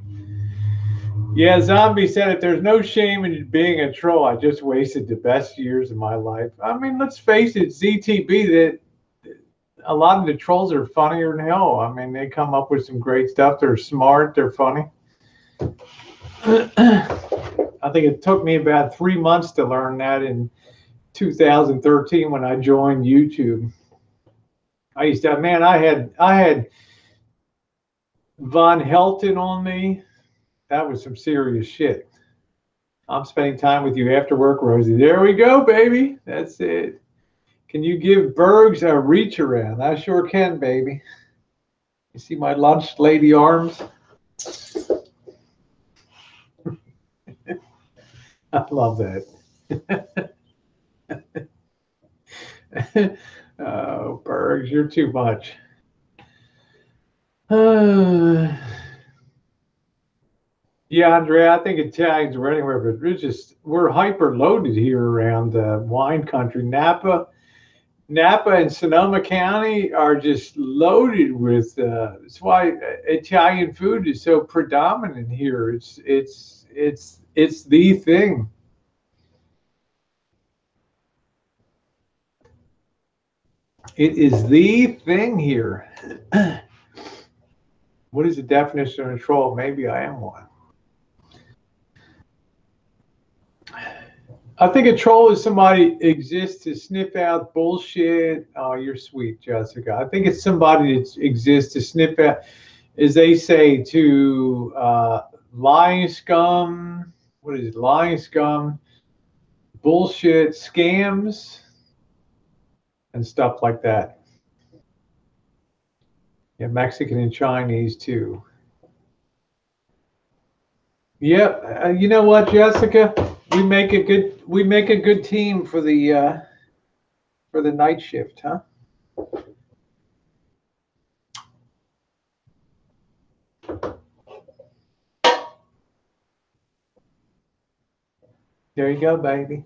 Yeah, Zombie said it. There's no shame in being a troll. I just wasted the best years of my life. I mean, let's face it, ZTB, that a lot of the trolls are funnier than hell. I mean, they come up with some great stuff. They're smart. They're funny. I think it took me about 3 months to learn that in 2013 when I joined YouTube. I had Von Helton on me. That was some serious shit. I'm spending time with you after work, Rosie. There we go, baby. That's it. Can you give Bergs a reach around? I sure can, baby. You see my lunch lady arms? I love that. Oh, Bergs, you're too much. Yeah, Andrea, I think Italians are anywhere, but we're hyper loaded here around wine country. Napa and Sonoma County are just loaded with. That's why Italian food is so predominant here. It's the thing. It is the thing here. What is the definition of a troll? Maybe I am one. I think a troll is somebody exists to sniff out bullshit. Oh, you're sweet, Jessica. I think it's somebody that exists to sniff out, as they say, to lying scum. What is it? Lying scum, bullshit, scams, and stuff like that. Yeah, Mexican and Chinese too. Yep. You know what, Jessica? We make a good team for the night shift, huh? There you go, baby.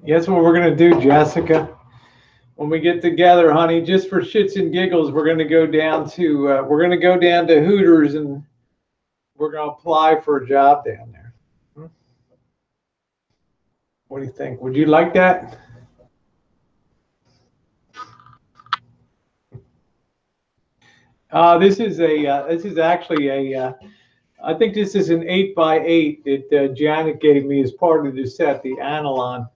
Guess what we're gonna do, Jessica? When we get together, honey, just for shits and giggles, we're gonna go down to Hooters and we're gonna apply for a job down there. Hmm? What do you think? Would you like that? This is actually I think this is an 8x8 that Janet gave me as part of the set, the Analon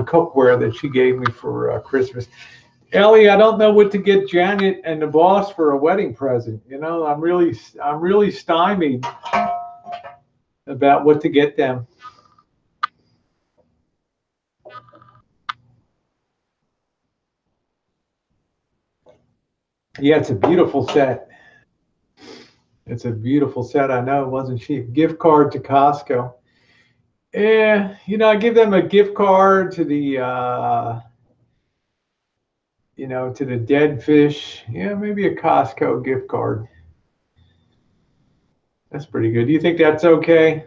cookware that she gave me for Christmas. Ellie, I don't know what to get Janet and the boss for a wedding present. You know, I'm really stymied about what to get them. Yeah, it's a beautiful set. It's a beautiful set. I know it wasn't cheap. Gift card to Costco. Yeah, you know, I give them a gift card to to the dead fish. Yeah, maybe a Costco gift card. That's pretty good. Do you think that's okay?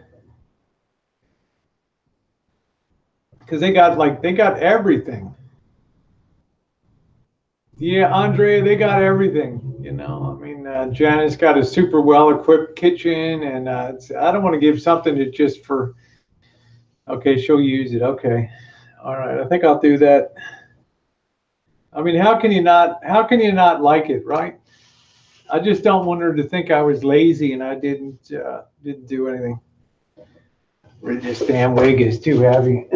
Because they got everything. Yeah, Andrea, they got everything. You know, I mean, Janet's got a super well equipped kitchen, and I don't want to give something that just for. Okay, she'll use it. Okay, all right. I think I'll do that. I mean, how can you not? How can you not like it, right? I just don't want her to think I was lazy and I didn't do anything. This damn wig is too heavy.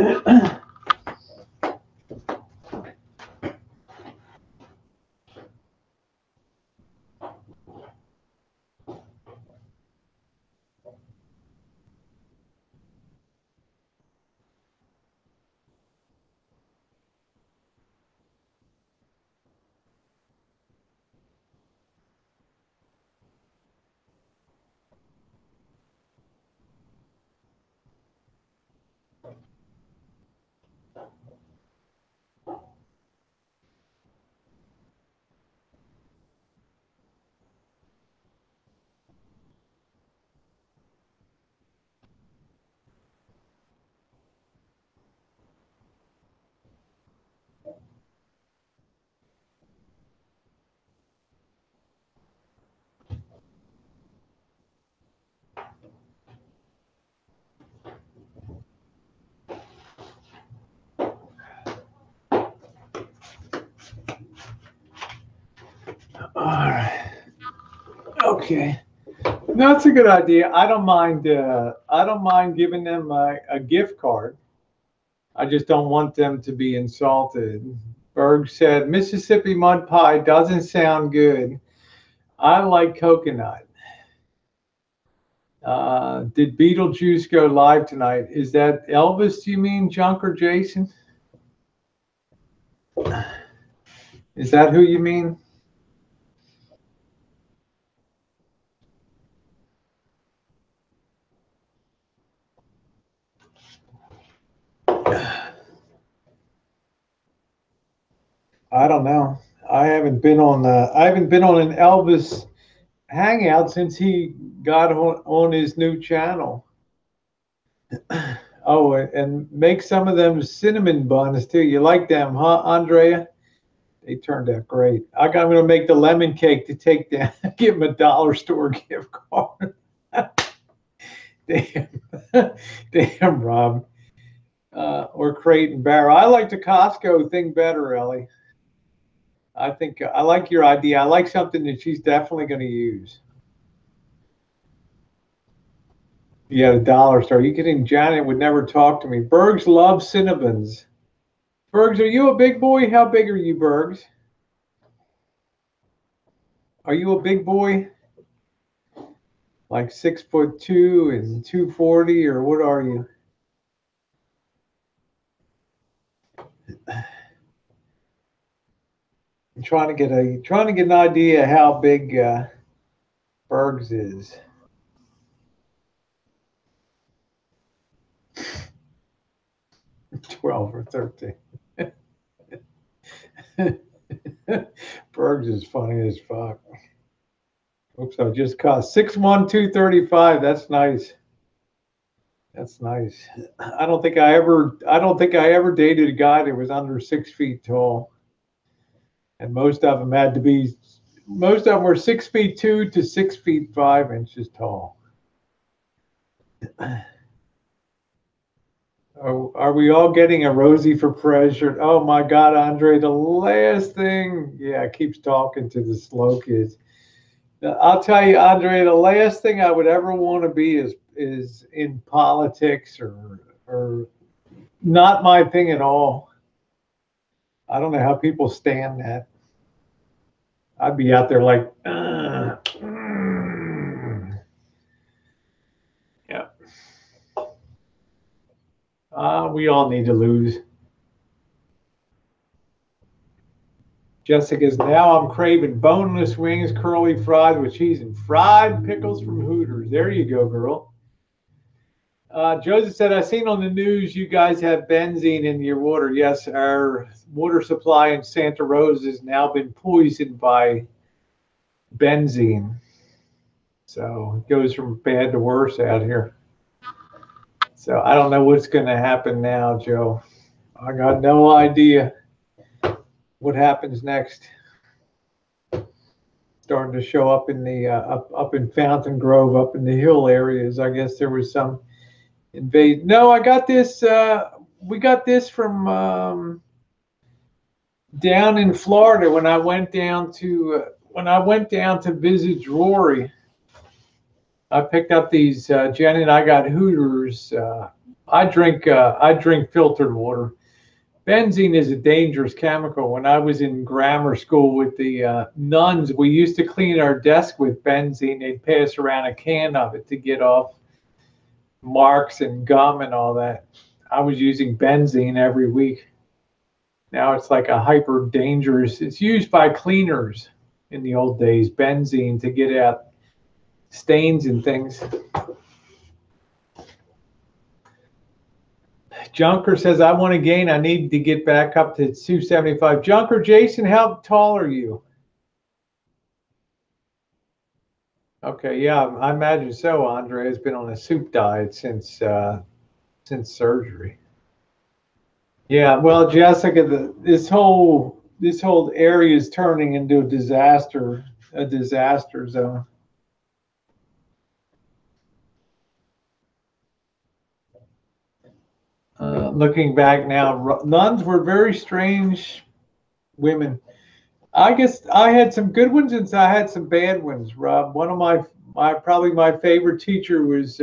All right. Okay. That's a good idea. I don't mind. I don't mind giving them a gift card. I just don't want them to be insulted. Berg said Mississippi mud pie doesn't sound good. I like coconut. Did Beetlejuice go live tonight? Is that Elvis? Do you mean Junk or Jason? Is that who you mean? I don't know. I haven't been on an Elvis hangout since he got on his new channel. Oh, and make some of them cinnamon buns too. You like them, huh, Andrea? They turned out great. I'm going to make the lemon cake to take down, give him a dollar store gift card. Damn, damn, Rob. Or Crate and Barrel. I like the Costco thing better, Ellie. I think I like your idea. I like something that she's definitely going to use. Yeah, the dollar store. You kidding? Janet would never talk to me. Bergs loves cinnamons. Bergs, are you a big boy? How big are you, Bergs? Are you a big boy? Like 6'2" and 240, or what are you? I'm trying to get an idea how big Bergs is. 12 or 13. Bergs is funny as fuck. Oops, I just caught 6'1", 235. That's nice. That's nice. I don't think I ever dated a guy that was under 6 feet tall. And most of them were 6 feet 2 to 6 feet 5 inches tall. Oh, are we all getting a Rosie for President? Oh my God, Andre, the last thing, yeah, keeps talking to the slow kids. I'll tell you, Andre, the last thing I would ever want to be is in politics or not my thing at all. I don't know how people stand that. I'd be out there like, yeah. We all need to lose. Jessica's now I'm craving boneless wings, curly fries with cheese, and fried pickles from Hooters. There you go, girl. Joseph said, I've seen on the news you guys have benzene in your water. Yes, our water supply in Santa Rosa has now been poisoned by benzene. So it goes from bad to worse out here. So I don't know what's going to happen now, Joe. I got no idea what happens next. Starting to show up in the up in Fountain Grove, up in the hill areas. I guess there was some invade. No, I got this. We got this from down in Florida when I went down to visit Rory. I picked up these. Jen and I got Hooters. I drink filtered water. Benzene is a dangerous chemical. When I was in grammar school with the nuns, we used to clean our desk with benzene. They'd pass around a can of it to get off marks and gum and all that. I was using benzene every week. Now it's like a hyper dangerous. It's used by cleaners in the old days, benzene, to get out stains and things. Junker says, I want to gain. I need to get back up to 275. Junker, Jason, how tall are you? Okay, yeah, I imagine so. Andre has been on a soup diet since surgery. Yeah, well, Jessica, this whole area is turning into a disaster zone. Looking back now, nuns were very strange women. I guess I had some good ones and I had some bad ones, Rob. One of probably my favorite teacher was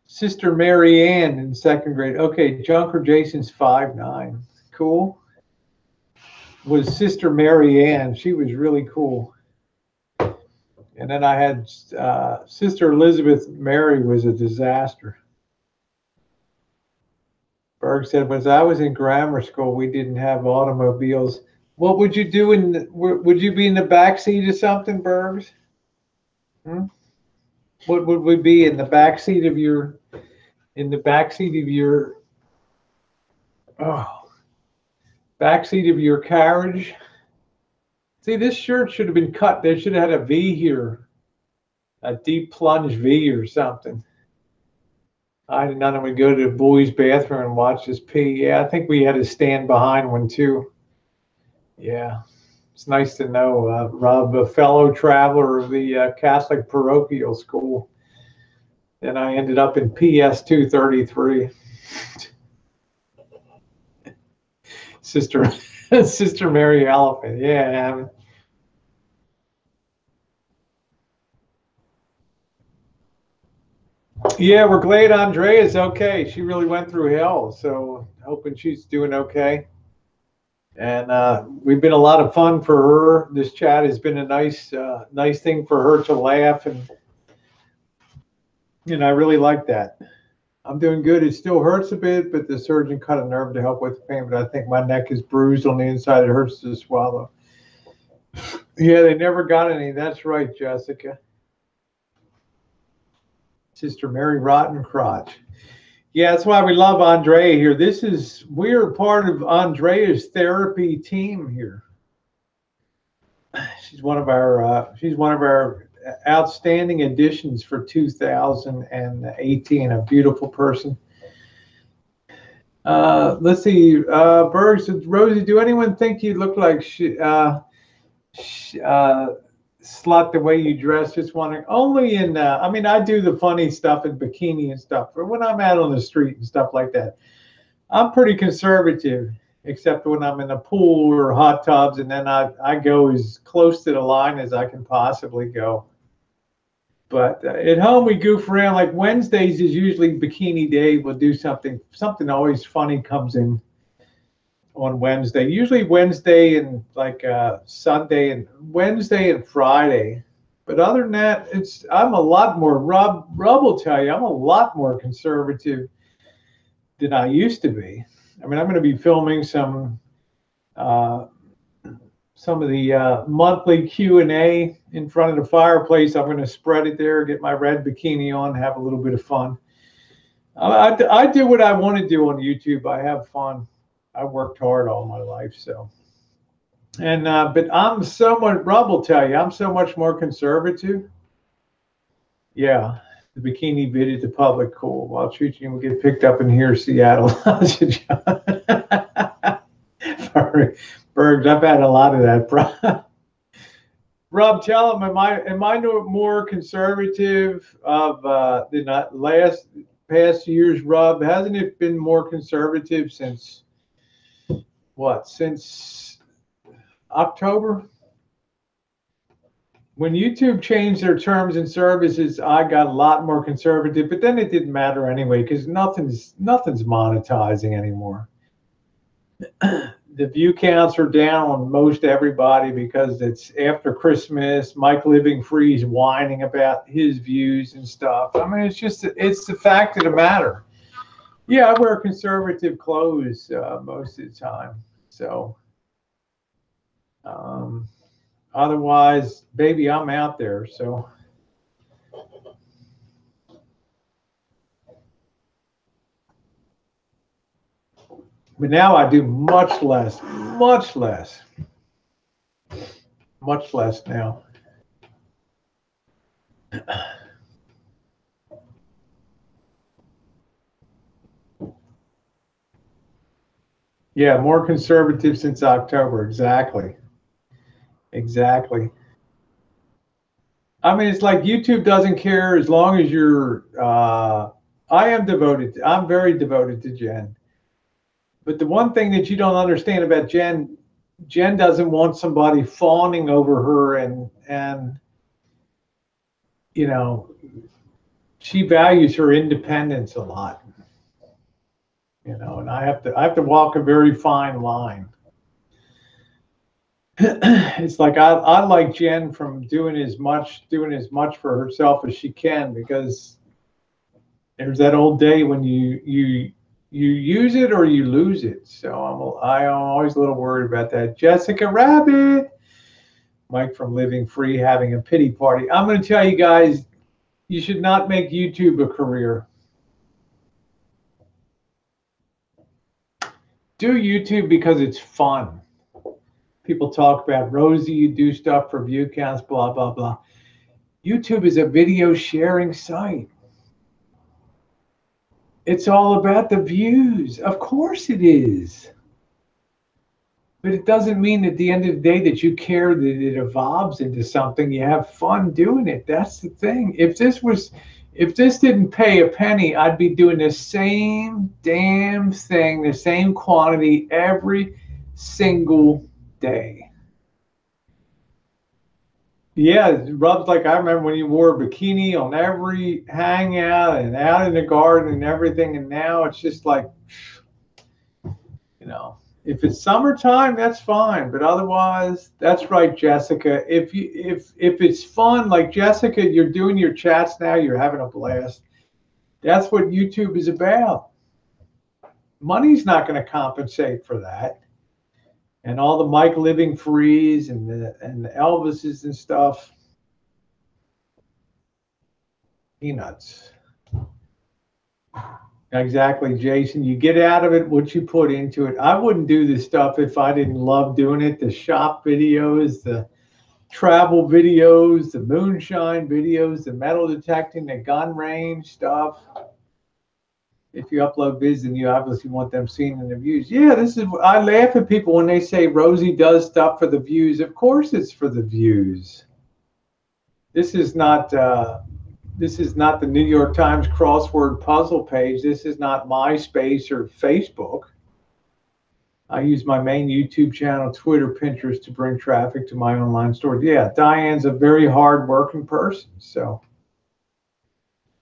Sister Mary Ann in second grade. Okay, Junker Jason's 5'9". Cool. Was Sister Mary Ann. She was really cool. And then I had Sister Elizabeth Mary was a disaster. Berg said, when I was in grammar school, we didn't have automobiles. What would you do would you be in the back seat of something, Bergs? What would we be in the back seat of your back seat of your carriage? See, this shirt should have been cut. They should have had a V here, a deep plunge V or something. I did not want to go to the boys' bathroom and watch this pee. Yeah, I think we had to stand behind one too. Yeah, it's nice to know, Rob, a fellow traveler of the Catholic parochial school. And I ended up in PS 233. Sister Mary Elephant. Yeah. Yeah, we're glad Andrea's okay. She really went through hell, so hoping she's doing okay. And we've been a lot of fun for her. This chat has been a nice thing for her to laugh, and I really like that. I'm doing good. It still hurts a bit, but the surgeon cut a nerve to help with the pain. But I think my neck is bruised on the inside. It hurts to swallow. Yeah, they never got any. That's right, Jessica. Sister Mary Rotten Crotch. Yeah, that's why we love Andrea here. We're part of Andrea's therapy team here. She's one of our outstanding additions for 2018. A beautiful person. Let's see. Berg said, Rosie, do anyone think you look like slut the way you dress? Just wondering. Only in, I mean, I do the funny stuff in bikini and stuff, but when I'm out on the street and stuff like that, I'm pretty conservative, except when I'm in a pool or hot tubs, and then I go as close to the line as I can possibly go. But at home we goof around. Like Wednesdays is usually bikini day. We'll do something always funny comes in on Wednesday. Usually Wednesday and like Sunday and Wednesday and Friday. But other than that, I'm a lot more, Rob will tell you, I'm a lot more conservative than I used to be. I mean, I'm going to be filming some of the monthly Q&A in front of the fireplace. I'm going to spread it there, get my red bikini on, have a little bit of fun. I do what I want to do on YouTube. I have fun. I worked hard all my life, so. And but I'm so much, Rob will tell you, I'm so much more conservative. Yeah, the bikini vid at the public, cool. While treating will get picked up in here, Seattle. Bergs, I've had a lot of that. Rob, tell him, am I more conservative of the past years, Rob? Hasn't it been more conservative since what? Since October? When YouTube changed their terms and services, I got a lot more conservative, but then it didn't matter anyway because nothing's monetizing anymore. The view counts are down on most everybody because it's after Christmas. Mike Living Free's whining about his views and stuff. I mean, it's the fact of the matter. Yeah, I wear conservative clothes most of the time. So, otherwise, baby, I'm out there. So. But now I do much less now. Yeah, more conservative since October. Exactly. I mean, it's like YouTube doesn't care as long as you're, I'm very devoted to Jen. But the one thing that you don't understand about Jen doesn't want somebody fawning over her and you know, she values her independence a lot. You know, and I have to walk a very fine line. It's like I like Jen from doing as much for herself as she can, because there's that old day when you use it or you lose it. So I'm always a little worried about that. Jessica Rabbit, Mike from Living Free having a pity party. I'm going to tell you guys, you should not make YouTube a career. Do YouTube because it's fun. People talk about, Rosie, you do stuff for view counts, blah, blah, blah. YouTube is a video sharing site. It's all about the views. Of course it is. But it doesn't mean at the end of the day that you care that it evolves into something. You have fun doing it. That's the thing. If this didn't pay a penny, I'd be doing the same damn thing, the same quantity every single day. Yeah, Rob's like, I remember when you wore a bikini on every hangout and out in the garden and everything, and now it's just like, you know, if it's summertime, that's fine, but otherwise, that's right, Jessica. If it's fun, like Jessica, you're doing your chats now, you're having a blast. That's what YouTube is about. Money's not going to compensate for that. And all the Mike Living Frees and the Elvises and stuff. Peanuts. Exactly, Jason. You get out of it what you put into it. I wouldn't do this stuff if I didn't love doing it. The shop videos, travel videos, the moonshine videos, the metal detecting, the gun range stuff. If you upload vids, then you obviously want them seen in the views. Yeah, this is. I laugh at people when they say Rosie does stuff for the views. Of course, it's for the views. This is not. This is not the New York Times crossword puzzle page. This is not MySpace or Facebook. I use my main YouTube channel, Twitter, Pinterest to bring traffic to my online store. Yeah, Diane's a very hard-working person. So,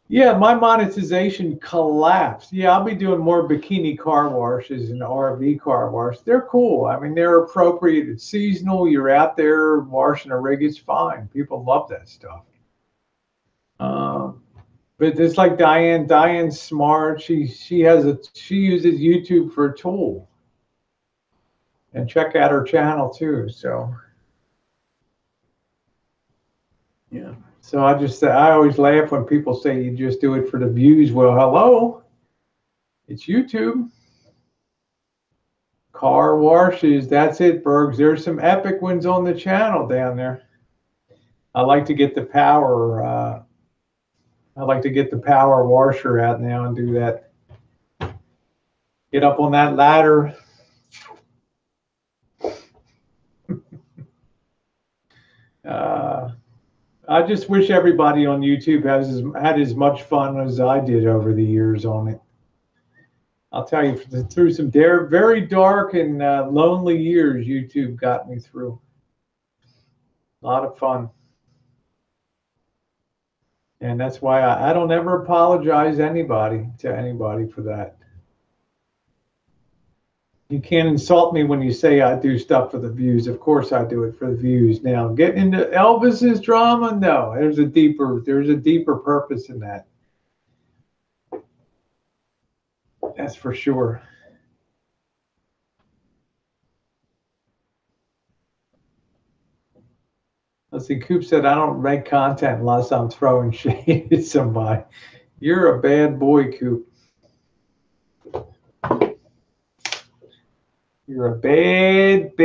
yeah, my monetization collapsed. Yeah, I'll be doing more bikini car washes and RV car washes. They're cool. I mean, they're appropriate. It's seasonal. You're out there washing a rig. It's fine. People love that stuff. But it's like Diane. Diane's smart. She uses YouTube for a tool. And check out her channel too. So, yeah. So I always laugh when people say you just do it for the views. Well, hello, it's YouTube. Car washes. That's it, Bergs. There's some epic ones on the channel down there. I like to get the power. I like to get the power washer out now and do that. Get up on that ladder. I just wish everybody on YouTube had as much fun as I did over the years on it. I'll tell you, through some very dark and lonely years, YouTube got me through. A lot of fun. And that's why I don't ever apologize to anybody for that. You can't insult me when you say I do stuff for the views. Of course I do it for the views. Now, getting into Elvis's drama, no. There's a deeper purpose in that. That's for sure. Let's see, Coop said, I don't make content unless I'm throwing shade at somebody. You're a bad boy, Coop. You're a bad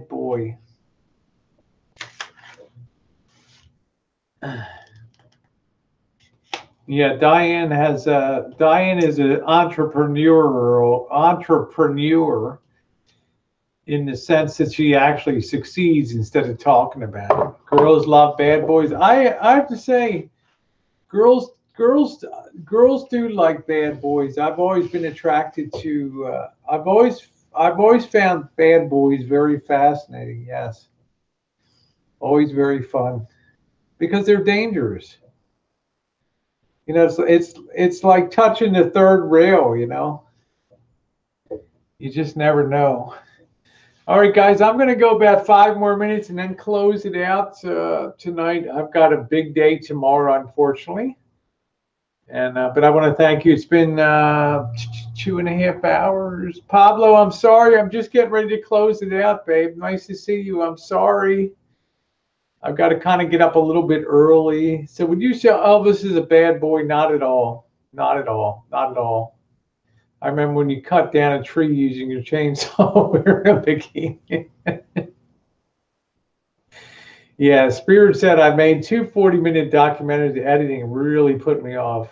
boy. Yeah, Diane is an entrepreneur in the sense that she actually succeeds instead of talking about it. Girls love bad boys. I have to say, girls do like bad boys. I've always been attracted to. I've always found bad boys very fascinating. Yes, always very fun because they're dangerous. You know, it's like touching the third rail. You know, you just never know. All right, guys, I'm going to go about 5 more minutes and then close it out tonight. I've got a big day tomorrow, unfortunately. And but I want to thank you. It's been 2.5 hours. Pablo, I'm sorry. I'm just getting ready to close it out, babe. Nice to see you. I'm sorry. I've got to kind of get up a little bit early. So would you say Elvis is a bad boy? Not at all. Not at all. Not at all. I remember when you cut down a tree using your chainsaw wearing a bikini. Yeah, Spirit said I made 2 40-minute documentaries. The editing really put me off.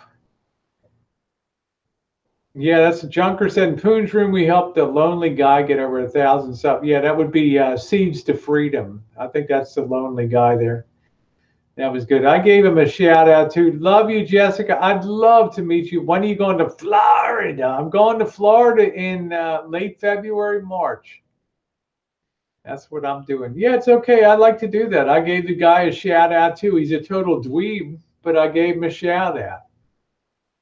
Yeah, that's a Junker said in Poon's room we helped a lonely guy get over 1,000 subs. Yeah, that would be Seeds to Freedom. I think that's the lonely guy there. That was good. I gave him a shout out too. Love you, Jessica. I'd love to meet you. When are you going to Florida? I'm going to Florida in late February, March. That's what I'm doing. Yeah, it's okay. I like to do that. I gave the guy a shout out too. He's a total dweeb, but I gave him a shout out.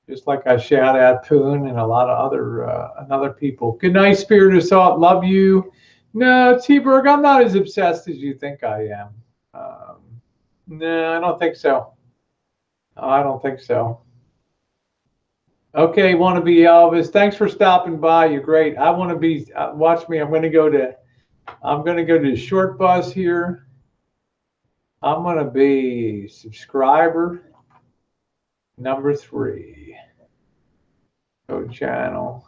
Just like I shout out Poon and a lot of other people. Good night, Spirit of Salt. Love you. No, T-Berg, I'm not as obsessed as you think I am. No, I don't think so. I don't think so. Okay, want to be Elvis. Thanks for stopping by. You're great. I want to be. Watch me. I'm going to go to the short bus here. I'm going to be subscriber number 3. Go channel.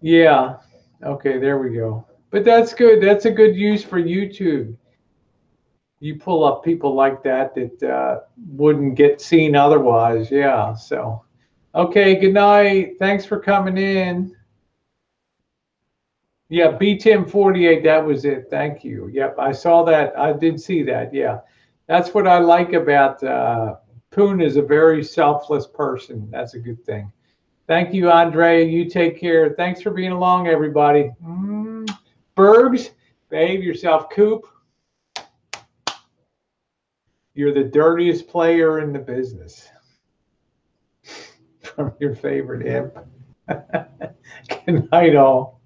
Yeah. Okay, there we go. But that's good. That's a good use for YouTube. You pull up people like that that wouldn't get seen otherwise. Yeah. So, okay. Good night. Thanks for coming in. Yeah, BTM 48. That was it. Thank you. Yep, I saw that. I did see that. Yeah, that's what I like about Poon is a very selfless person. That's a good thing. Thank you, Andre. You take care. Thanks for being along, everybody. Bergs, behave yourself. Coop, you're the dirtiest player in the business. From your favorite imp. Good night, all.